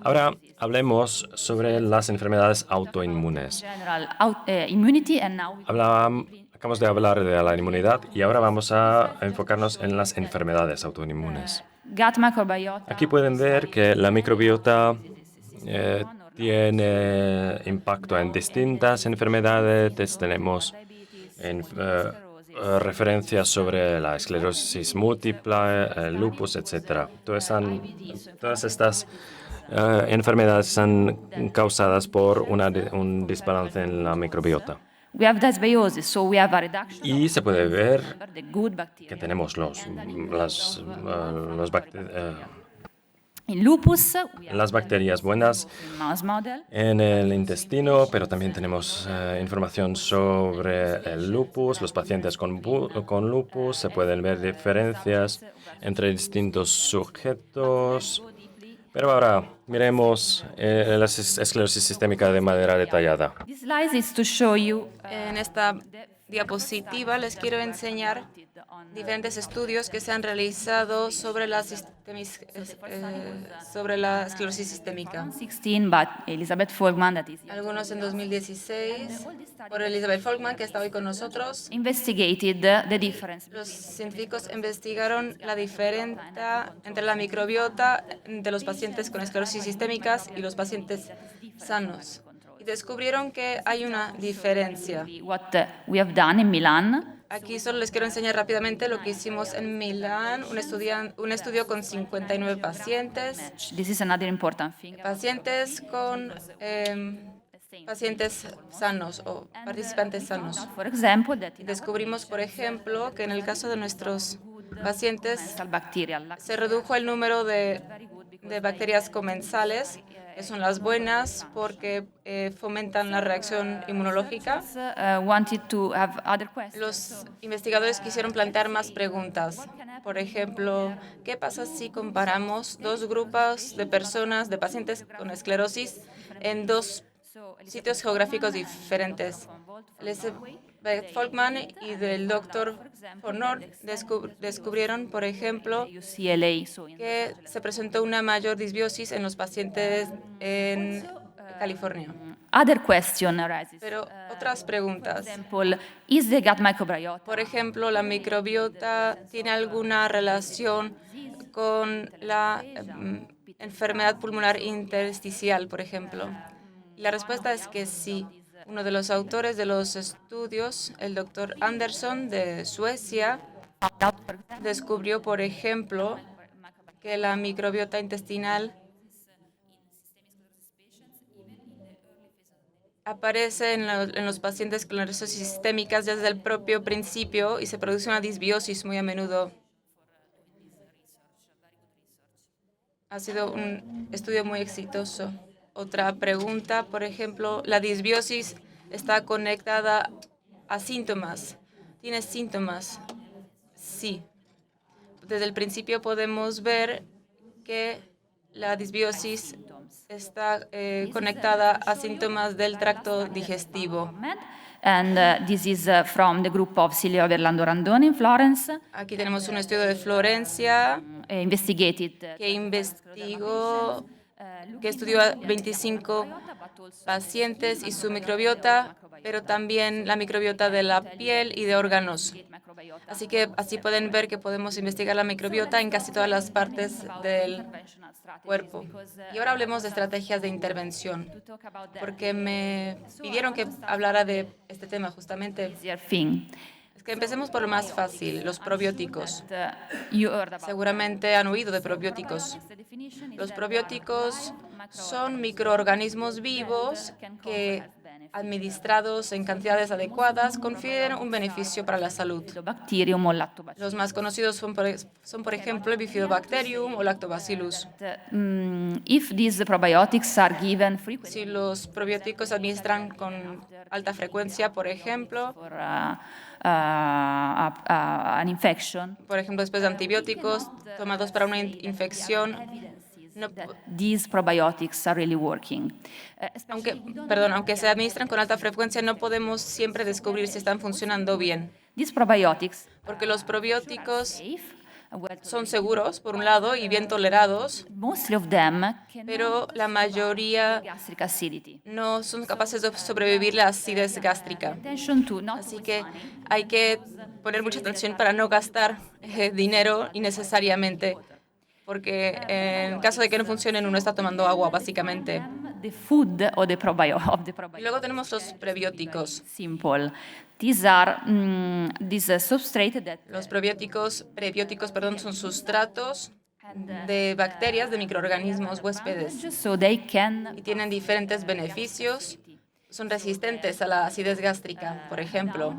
Ahora hablemos sobre las enfermedades autoinmunes. general immunity and now Acabamos de hablar de la inmunidad y ahora vamos a enfocarnos en las enfermedades autoinmunes. gut microbiota Aquí pueden ver que la microbiota tiene impacto en distintas enfermedades. Tenemos referencias sobre la esclerosis múltiple, el lupus, etc. Todas estas enfermedades son causadas por un desbalance en la microbiota. We have dysbiosis, so we have a reduction Y se puede ver of the good bacteria. que tenemos In lupus, we have las bacterias buenas in mouse model. en el intestino, pero también tenemos información sobre el lupus. Los pacientes con lupus se pueden ver diferencias entre distintos sujetos. Pero ahora miremos la esclerosis sistémica de manera detallada. This slide is to show you En esta diapositiva les quiero enseñar diferentes estudios que se han realizado sobre la esclerosis sistémica. 16 by Elizabeth Folkman, that is Algunos en 2016 por Elizabeth Folkman, que está hoy con nosotros. investigated the difference Los científicos investigaron la diferencia entre la microbiota de los pacientes con esclerosis sistémicas y los pacientes sanos. Y descubrieron que hay una diferencia. what we have done in Milan. Aquí solo les quiero enseñar rápidamente lo que hicimos en Milán, un estudio con 59 pacientes, This is another important thing. pacientes sanos o participantes sanos. For example, that in Descubrimos, por ejemplo, que en el caso de nuestros pacientes bacterial se redujo el número de bacterias comensales, que son las buenas porque fomentan la reacción inmunológica. wanted to have other questions. Los investigadores quisieron plantear más preguntas. Por ejemplo, ¿qué pasa si comparamos dos grupos de personas, de pacientes con esclerosis, en dos sitios geográficos diferentes? Elizabeth Folkman y del Dr. Honor descubrieron, por ejemplo, UCLA, so in que se presentó una mayor disbiosis en los pacientes en California. other question arises. Pero otras preguntas. For example, is the gut microbiota Por ejemplo, ¿la microbiota tiene alguna relación con la enfermedad pulmonar intersticial, por ejemplo? Y la respuesta es que sí. Uno de los autores de los estudios, el doctor Anderson de Suecia, descubrió, por ejemplo, que la microbiota intestinal aparece en los pacientes con esclerosis sistémicas desde el propio principio y se produce una disbiosis muy a menudo. Ha sido un estudio muy exitoso. Otra pregunta, por ejemplo, ¿la disbiosis está conectada a síntomas? ¿Tiene síntomas? Sí. Desde el principio podemos ver que la disbiosis está conectada a síntomas del tracto digestivo. and this is from the group of Silvia Verlando Randone in Florence, Aquí tenemos un estudio de Florencia investigated que investigó, que estudió a 25 pacientes y su microbiota, pero también la microbiota de la piel y de órganos. Así que así pueden ver que podemos investigar la microbiota en casi todas las partes del cuerpo. Y ahora hablemos de estrategias de intervención, porque me pidieron que hablara de este tema justamente. easier thing. Es que empecemos por lo más fácil, los probióticos. You heard about Seguramente han oído de probióticos. Los probióticos son microorganismos vivos que, administrados en cantidades adecuadas, confieren un beneficio para la salud. Bacterium or lactobacillus. Los más conocidos son, por ejemplo, el Bifidobacterium o Lactobacillus. If these probiotics are given frequently Si los probióticos se administran con alta frecuencia, por ejemplo, for an infection, por ejemplo, después de antibióticos tomados para una infección, no, these probiotics are really working. aunque se administran con alta frecuencia, no podemos siempre descubrir si están funcionando bien, These probiotics porque los probióticos safe, well, son seguros, por un lado, y bien tolerados, mostly of them can pero la mayoría gastric acidity. no son capaces de sobrevivir la acidez gástrica. Attention to not Así que hay que poner mucha atención para no gastar dinero innecesariamente. porque en caso de que no funcionen, uno está tomando agua, básicamente. The food or the Y luego tenemos los prebióticos. Simple. These are this substrate that Los prebióticos, perdón, son sustratos de bacterias, de microorganismos huéspedes, so they can y tienen diferentes beneficios. Son resistentes a la acidez gástrica, por ejemplo,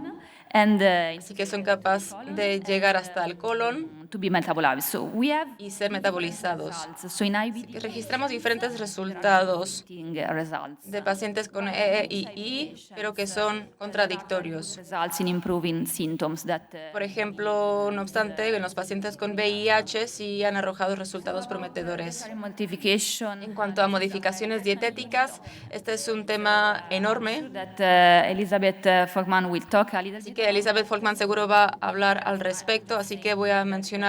and así que son capaces de llegar hasta el colon to be metabolized. So we have y ser metabolizados. so in IBD Registramos diferentes resultados results. de pacientes con EE y I, pero que son contradictorios. Results in improving symptoms that Por ejemplo, no obstante, en los pacientes con VIH sí han arrojado resultados prometedores. modification En cuanto a modificaciones dietéticas, este es un tema enorme, that Elizabeth Folkman will talk a little así bit. que Elizabeth Folkman seguro va a hablar al respecto, así que voy a mencionar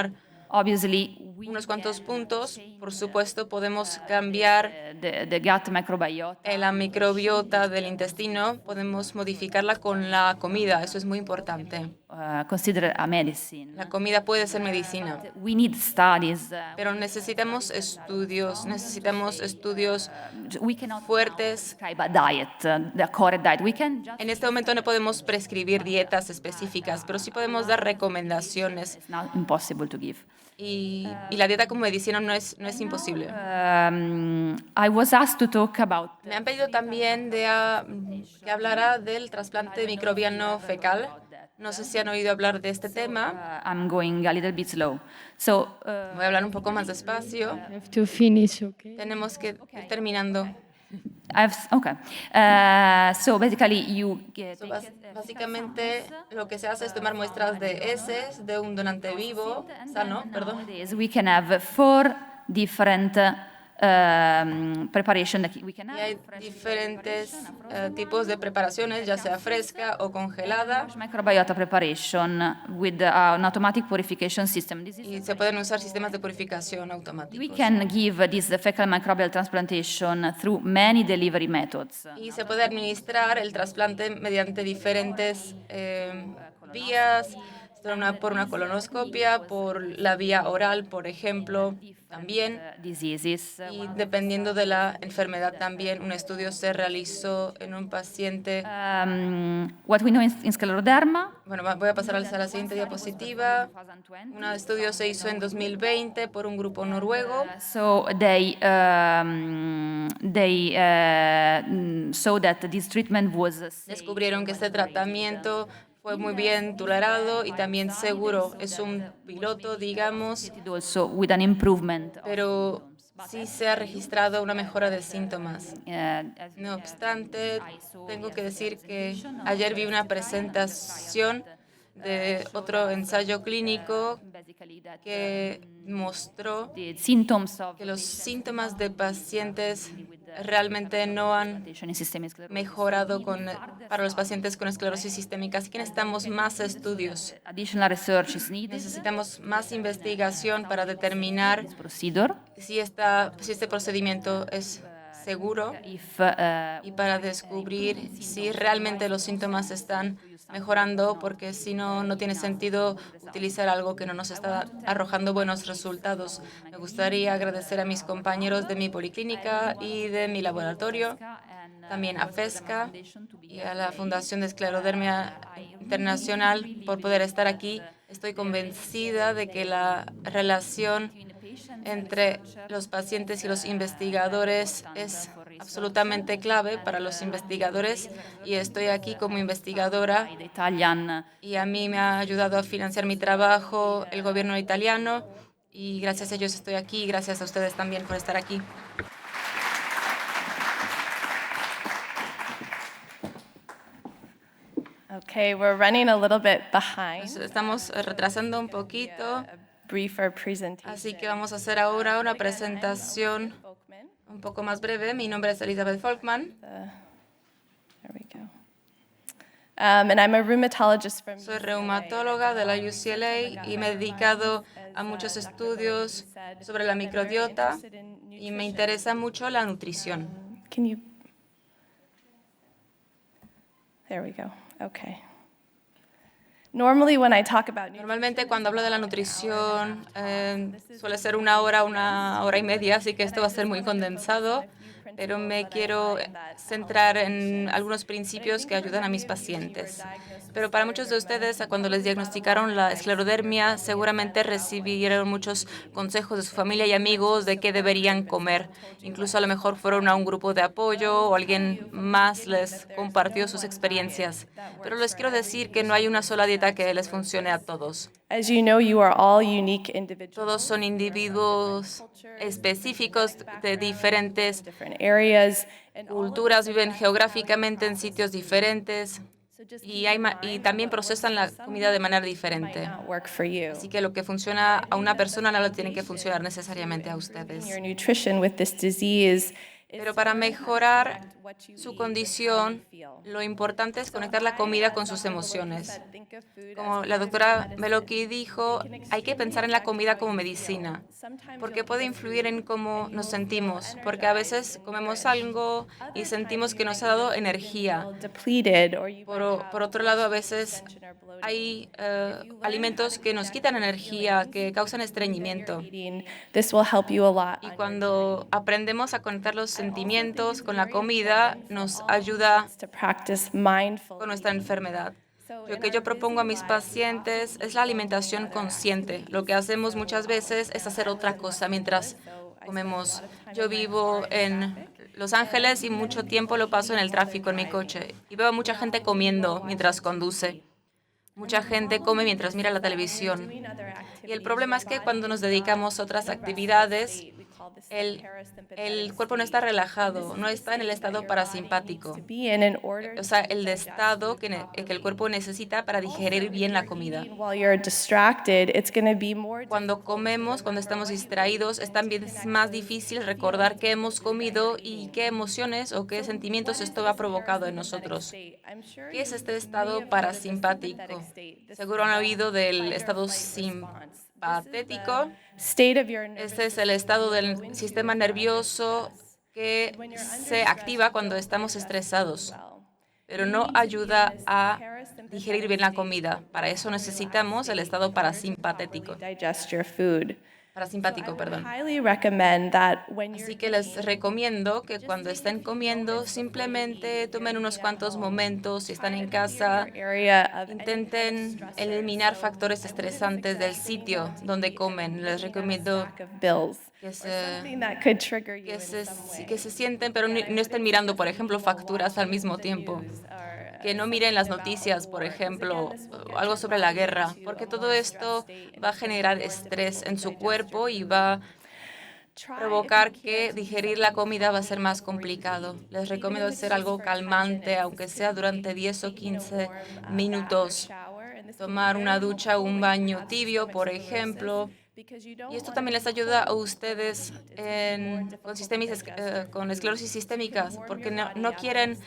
Obviously, we unos cuantos puntos. Por supuesto, podemos cambiar the gut microbiota la microbiota del intestino, podemos modificarla con la comida, eso es muy importante. considered a medicine. La comida puede ser medicina, We need studies. pero necesitamos estudios We cannot fuertes. prescribe a diet, the correct diet. We can just En este momento no podemos prescribir dietas específicas, pero sí podemos dar recomendaciones. it's not impossible to give. Y la dieta como medicina no es imposible. I was asked to talk about Me han pedido también que hablara del trasplante microbiano fecal. No sé si han oído hablar de este tema. I'm going a little bit slow. So Voy a hablar un poco más despacio. Have to finish, okay? Tenemos que ir terminando. okay. So basically, you get Básicamente, lo que se hace es tomar muestras de heces de un donante vivo, sano, perdón. nowadays we can have 4 different preparation that we can Y have. hay diferentes tipos de preparaciones, ya sea fresca o congelada, Microbiota preparation with an automatic purification system. This is y se pueden usar sistemas de purificación we automáticos. can give this fecal microbial transplantation through many delivery methods. Y se puede administrar el trasplante mediante diferentes vías, por una colonoscopia, por la vía oral, por ejemplo, también. Diseases. Y dependiendo de la enfermedad también, un estudio se realizó en un paciente. What we know in scleroderma. Bueno, voy a pasar a la siguiente diapositiva. 2020. Un estudio se hizo en 2020 por un grupo noruego. So they saw that this treatment was safe. Descubrieron que este tratamiento fue muy bien tolerado y también seguro. Es un piloto, digamos, Also with an improvement. pero sí se ha registrado una mejora de síntomas. As No obstante, tengo que decir que ayer vi una presentación de otro ensayo clínico basically that que mostró the symptoms of que los síntomas de pacientes realmente no han in systemic sclerosis. mejorado para los pacientes con esclerosis sistémica. Así que necesitamos más estudios. Additional research is needed. Necesitamos más investigación para determinar Procedure. si este procedimiento es seguro If y para descubrir si realmente los síntomas están mejorando, porque si no, no tiene sentido utilizar algo que no nos está arrojando buenos resultados. Me gustaría agradecer a mis compañeros de mi policlínica y de mi laboratorio, también a FESCA y a la Fundación de Esclerodermia Internacional por poder estar aquí. Estoy convencida de que la relación entre los pacientes y los investigadores es absolutamente clave para los investigadores y estoy aquí como investigadora the Italian y a mí me ha ayudado a financiar mi trabajo el gobierno italiano y gracias a ellos estoy aquí y gracias a ustedes también por estar aquí. Okay, we're running a little bit behind. Estamos retrasando un poquito, A briefer presentation. así que vamos a hacer ahora una presentación Folkman. un poco más breve. Mi nombre es Elizabeth Folkman. There we go. And I'm a rheumatologist from Soy reumatóloga de la UCLA y me he dedicado a muchos estudios sobre la microbiota y me interesa mucho la nutrición. Can you? There we go. Okay. Normally, when I talk about nutrition, Normalmente cuando hablo de la nutrición suele ser una hora y media, así que esto va a ser muy condensado, pero me quiero centrar en algunos principios que ayudan a mis pacientes. Pero para muchos de ustedes, cuando les diagnosticaron la esclerodermia, seguramente recibieron muchos consejos de su familia y amigos de qué deberían comer. Incluso a lo mejor fueron a un grupo de apoyo o alguien más les compartió sus experiencias. Pero les quiero decir que no hay una sola dieta que les funcione a todos. as you know, you are all unique individuals. Todos son individuos específicos de diferentes Different areas, and culturas, viven geográficamente en sitios diferentes y también procesan la comida de manera diferente. not work for you. Así que lo que funciona a una persona no lo tiene que funcionar necesariamente a ustedes. Your nutrition with this disease Pero para mejorar su condición, lo importante es conectar la comida con sus emociones. Como la doctora Meloki dijo, hay que pensar en la comida como medicina, porque puede influir en cómo nos sentimos, porque a veces comemos algo y sentimos que nos ha dado energía. depleted, or you Por otro lado, a veces hay alimentos que nos quitan energía, que causan estreñimiento. eating. This will help you a lot. Y cuando aprendemos a conectar los sentimientos con la comida, nos ayuda To practice mindfulness. con nuestra enfermedad. Lo que yo propongo a mis pacientes es la alimentación consciente. Lo que hacemos muchas veces es hacer otra cosa mientras comemos. Yo vivo en Los Ángeles y mucho tiempo lo paso en el tráfico, en mi coche. Y veo a mucha gente comiendo mientras conduce. Mucha gente come mientras mira la televisión. Y el problema es que cuando nos dedicamos a otras actividades, el cuerpo no está relajado, no está en el estado parasimpático. Be in order O sea, el estado que el cuerpo necesita para digerir bien la comida. while you're distracted, it's going to be more Cuando comemos, cuando estamos distraídos, es también más difícil recordar qué hemos comido y qué emociones o qué sentimientos esto ha provocado en nosotros. ¿Qué es este estado parasimpático? Seguro han oído del estado simpatético. state of your nervous Este es el estado del sistema nervioso que se activa cuando estamos estresados, pero no ayuda a digerir bien la comida. Para eso necesitamos el estado parasimpático. digest your food. Parasimpático, perdón. Highly recommend that when you're Así que les recomiendo que cuando estén comiendo simplemente tomen unos cuantos momentos, si están en casa, area of intenten eliminar factores estresantes del sitio donde comen. Les recomiendo lack of bills, que something that could trigger you que in se, some way. que se sienten, pero no estén mirando, por ejemplo, facturas al mismo tiempo. Que no miren las noticias, por ejemplo, o algo sobre la guerra, porque todo esto va a generar estrés en su cuerpo y va a provocar que digerir la comida va a ser más complicado. Les recomiendo hacer algo calmante, aunque sea durante 10 o 15 minutos. Tomar una ducha o un baño tibio, por ejemplo. Y esto también les ayuda a ustedes con esclerosis sistémica, porque no quieren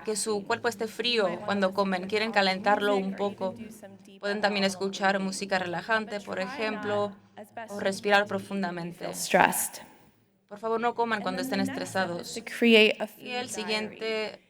que su cuerpo esté frío cuando comen, quieren calentarlo un poco. Pueden también escuchar música relajante, por ejemplo, o respirar profundamente. Stressed. Por favor, no coman cuando estén estresados. To create a Y el siguiente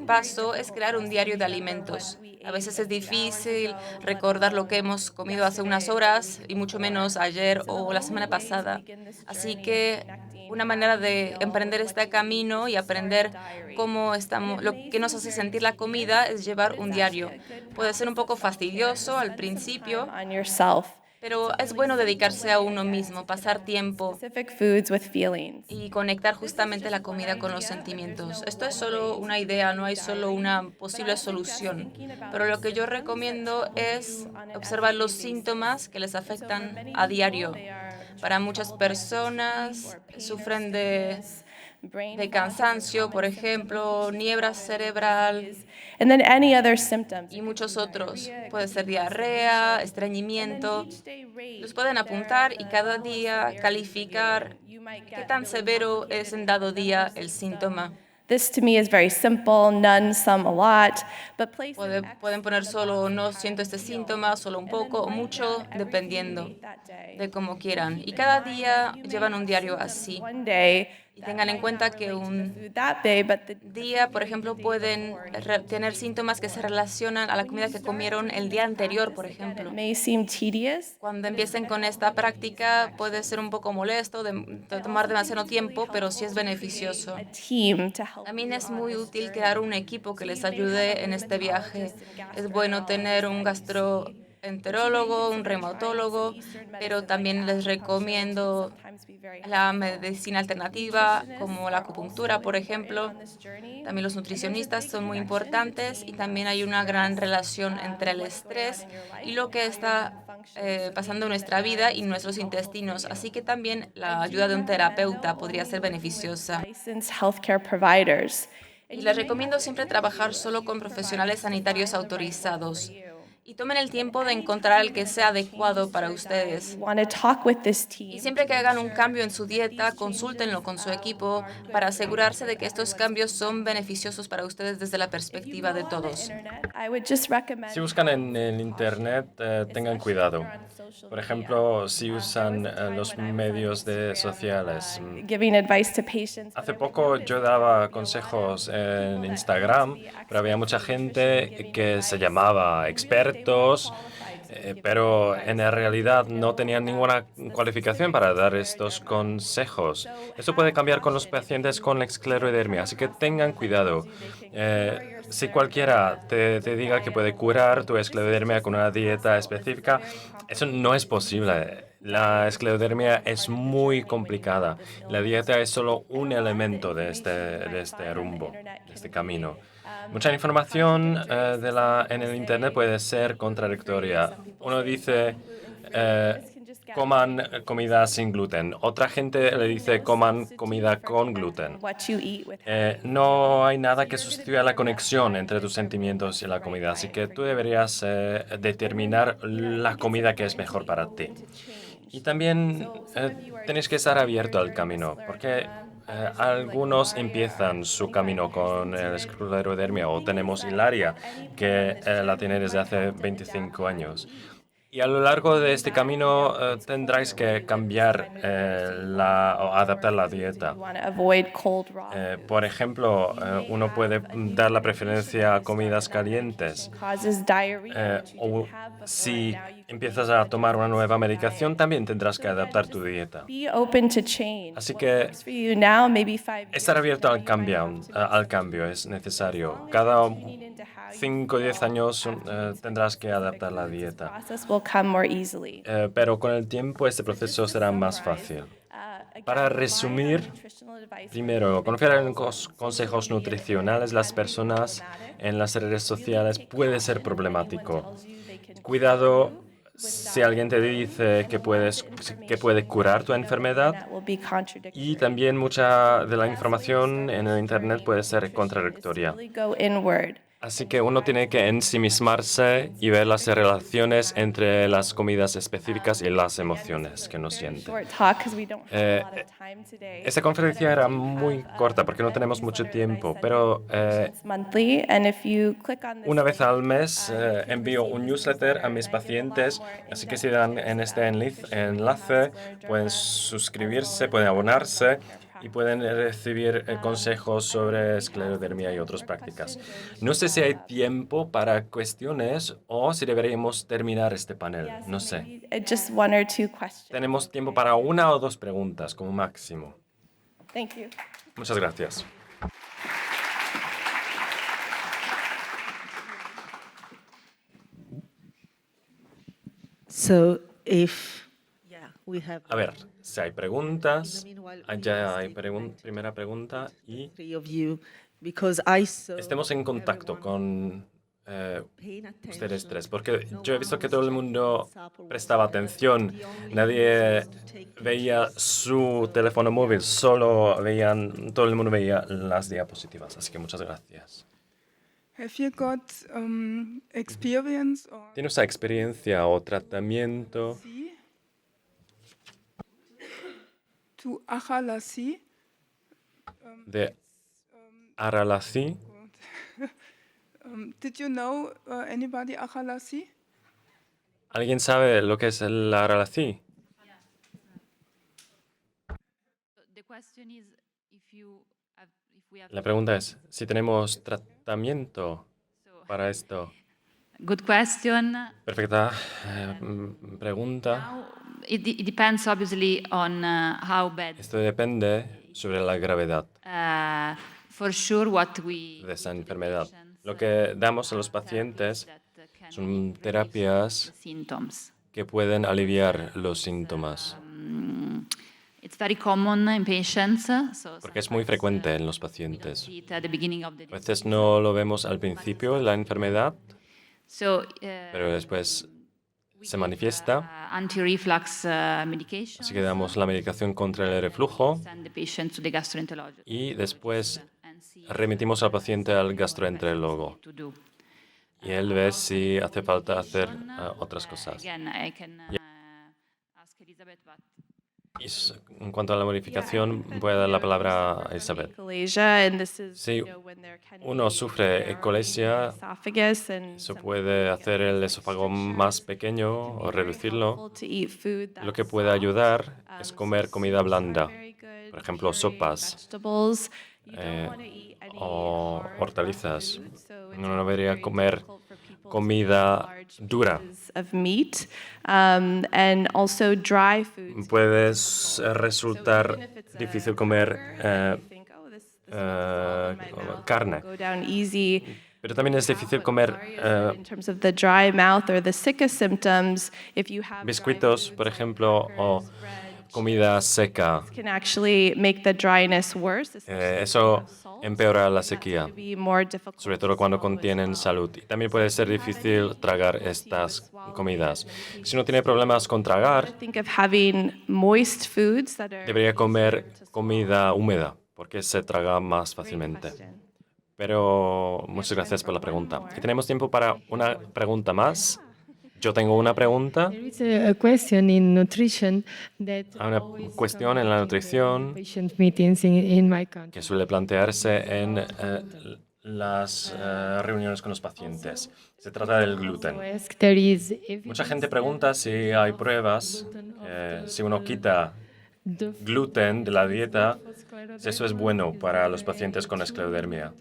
paso es crear un diario de alimentos. A veces es difícil recordar lo que hemos comido hace unas horas y mucho menos ayer o la semana pasada. Así que una manera de emprender este camino y aprender cómo estamos, lo que nos hace sentir la comida es llevar un diario. Puede ser un poco fastidioso al principio, on yourself. pero es bueno dedicarse a uno mismo, pasar tiempo Specific foods with feelings. y conectar justamente la comida con los sentimientos. Esto es solo una idea, no hay solo una posible solución. Pero lo que yo recomiendo es observar los síntomas que les afectan a diario. Para muchas personas sufren de cansancio, por ejemplo, niebla cerebral And then any other symptoms. y muchos otros. Puede ser diarrea, estreñimiento. Los pueden apuntar y cada día calificar qué tan severo es en dado día el síntoma. This to me is very simple, none, some, a lot, but place Pueden poner solo no siento este síntoma, solo un poco o mucho, dependiendo de cómo quieran. Y cada día llevan un diario así. one day Y tengan en cuenta que un food that day, but the día, por ejemplo, pueden tener síntomas que se relacionan a la comida que comieron el día anterior, por ejemplo. it may seem tedious. Cuando empiecen con esta práctica puede ser un poco molesto, de tomar demasiado tiempo, pero sí es beneficioso. A team to help. También es muy útil crear un equipo que les ayude en este viaje. Es bueno tener un gastroenterólogo, un reumatólogo, pero también les recomiendo la medicina alternativa, como la acupuntura, por ejemplo. También los nutricionistas son muy importantes y también hay una gran relación entre el estrés y lo que está pasando en nuestra vida y nuestros intestinos. Así que también la ayuda de un terapeuta podría ser beneficiosa. Licensed healthcare providers. Y les recomiendo siempre trabajar solo con profesionales sanitarios autorizados. Y tomen el tiempo de encontrar el que sea adecuado para ustedes. You want to talk with this Y team. siempre que hagan un cambio en su dieta, consúltenlo con su equipo para asegurarse de que estos cambios son beneficiosos para ustedes desde la perspectiva de todos. I would just recommend Si buscan en el Internet, tengan cuidado. Por ejemplo, si usan los medios sociales. giving advice to patients. Hace poco yo daba consejos en Instagram, pero había mucha gente que se llamaba expertos, pero en realidad no tenían ninguna cualificación para dar estos consejos. Esto puede cambiar con los pacientes con esclerodermia, así que tengan cuidado. Si cualquiera te diga que puede curar tu esclerodermia con una dieta específica, eso no es posible. La esclerodermia es muy complicada. La dieta es solo un elemento de este rumbo, de este camino. Mucha información en el Internet puede ser contradictoria. Uno dice, coman comida sin gluten. Otra gente le dice, coman comida con gluten. What you eat with No hay nada que sustituya la conexión entre tus sentimientos y la comida, así que tú deberías determinar la comida que es mejor para ti. Y también tenéis que estar abierto al camino, porque algunos empiezan su camino con el esclerodermia, o tenemos Hilaria, que la tiene desde hace 25 años. Y a lo largo de este camino tendráis que cambiar o adaptar la dieta. you want to avoid cold raw Por ejemplo, uno puede dar la preferencia a comidas calientes. causes diarrhea. O si empiezas a tomar una nueva medicación, también tendrás que adaptar tu dieta. Be open to change. Así What que works for you now, maybe 5 years estar abierto from al cambio es necesario. Cada 5 o 10 años tendrás que adaptar la dieta. process will come more easily. Pero con el tiempo este proceso será más fácil. Para resumir, primero, confiar en consejos nutricionales las personas en las redes sociales puede ser problemático. Cuidado si alguien te dice que puede curar tu enfermedad, That will be contradictory. y también mucha de la información en el Internet puede ser contradictoria. Really go inward. Así que uno tiene que ensimismarse y ver las relaciones entre las comidas específicas y las emociones que uno siente. Short talk because we don't have a lot of time today. Esta conferencia era muy corta porque no tenemos mucho tiempo, pero It's monthly, and if you click on this una vez al mes envío un newsletter a mis pacientes, así que si dan en este enlace pueden suscribirse, pueden abonarse y pueden recibir consejos sobre esclerodermia y otras prácticas. No sé si hay tiempo para cuestiones o si deberíamos terminar este panel. No sé. just 1 or 2 questions. Tenemos tiempo para 1 o 2 preguntas como máximo. Thank you. Muchas gracias. So if, yeah, we have A ver, si hay preguntas, ya hay primera pregunta y three of you, because I saw estemos en contacto con paying attention ustedes tres, porque yo he visto que todo el mundo prestaba atención, nadie veía su teléfono móvil, todo el mundo veía las diapositivas, así que muchas gracias. Have you got experience or ¿Tiene usted experiencia o tratamiento see to achalasi? de Aralasi? Did you know anybody achalasi? ¿Alguien sabe lo que es el Aralasi? The question is, La pregunta es, si tenemos tratamiento para esto. Good question. Perfecta pregunta. Now, it depends obviously on how bad. Esto depende sobre la gravedad For sure, what we de esa enfermedad. Lo que damos a los pacientes son terapias symptoms. que pueden aliviar los síntomas, It's very common in patients. porque es muy frecuente en los pacientes. See it at the beginning of the A veces no lo vemos al principio de la enfermedad, So, pero después se manifiesta, anti-reflux medication. así que damos la medicación contra el reflujo Send the patient to the gastroenterologist y después and see remitimos al paciente al gastroenterólogo to do. y él ve si hace falta hacer otras cosas. Again, I can ask Elizabeth, but Y en cuanto a la modificación, voy a dar la palabra a Isabel. Achalasia, and this is, Si you know, when there can uno be sufre ecolalia, esophagus and eso puede hacer el esófago más pequeño o reducirlo. helpful to eat food Lo que that's puede ayudar es so comer comida blanda, very good, por ejemplo, pureed sopas vegetables. You don't eh, wanna eat any o hard, hortalizas. rough food, so it's Uno no debería very comer difficult for people to comida eat large dura. pieces of meat, and also dry foods. Puede resultar Even if it's a difícil comer burger, you think, "Oh, this will eh, go in my mouth, carne. it'll go down easy." Pero también es difícil comer In terms of the dry mouth or the sickest symptoms, if you have dry biscuitos, foods por like ejemplo, o crackers, bread, comida seca. can actually make the dryness worse, especially Eso if you have salt, empeora la sequía, to be more difficult sobre to todo cuando swallow as contienen well. salud. Y también puede ser difícil tragar estas comidas. Si no tiene problemas con tragar, Think of having moist foods that are debería comer comida húmeda, porque se traga más fácilmente. Pero muchas gracias por la pregunta. Y tenemos tiempo para una pregunta más. Yo tengo una pregunta. There is a question in nutrition that Hay una always cuestión come en la up in the nutrición patient meetings in my country. que suele plantearse en las reuniones con los pacientes. Se trata del gluten. So ask, there is Mucha gente pregunta si hay pruebas, si uno quita the gluten de la dieta, si eso es bueno para los pacientes con esclerodermia.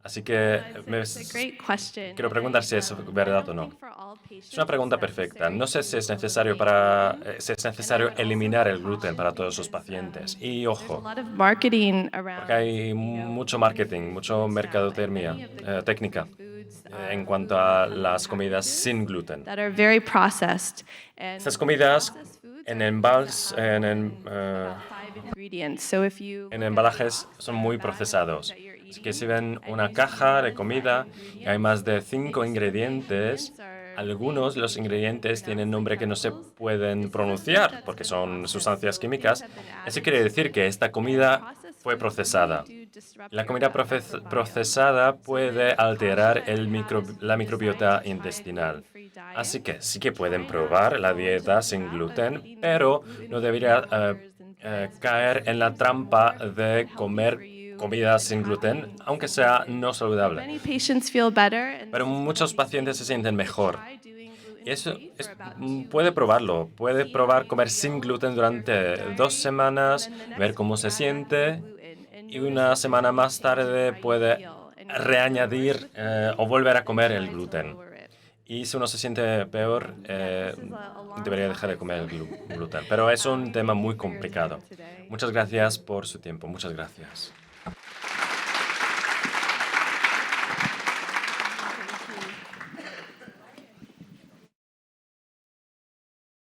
Así que great question. quiero preguntar si es verdad o no. For all patients, Es una pregunta perfecta. No sé si es necesario eliminar el gluten para todos los pacientes. Y a ojo, lot of marketing around porque hay mucho marketing, mucho mercadotecnia técnica en cuanto a las comidas sin gluten. that are very processed and Estas comidas en ingredients. So if you en embalajes son muy procesados. Así que si ven una caja de comida y hay más de 5 ingredientes, algunos de los ingredientes tienen nombre que no se pueden pronunciar porque son sustancias químicas. Eso quiere decir que esta comida fue procesada. La comida procesada puede alterar la microbiota intestinal. Así que sí que pueden probar la dieta sin gluten, pero no debería caer en la trampa de comer comida sin gluten, aunque sea no saludable. many patients feel better and Pero muchos pacientes se sienten mejor. Y puede probarlo. Puede probar comer sin gluten durante 2 semanas, ver cómo se siente, y una semana más tarde puede reañadir o volver a comer el gluten. Y si uno se siente peor, debería dejar de comer el gluten. Pero es un tema muy complicado. Muchas gracias por su tiempo. Muchas gracias.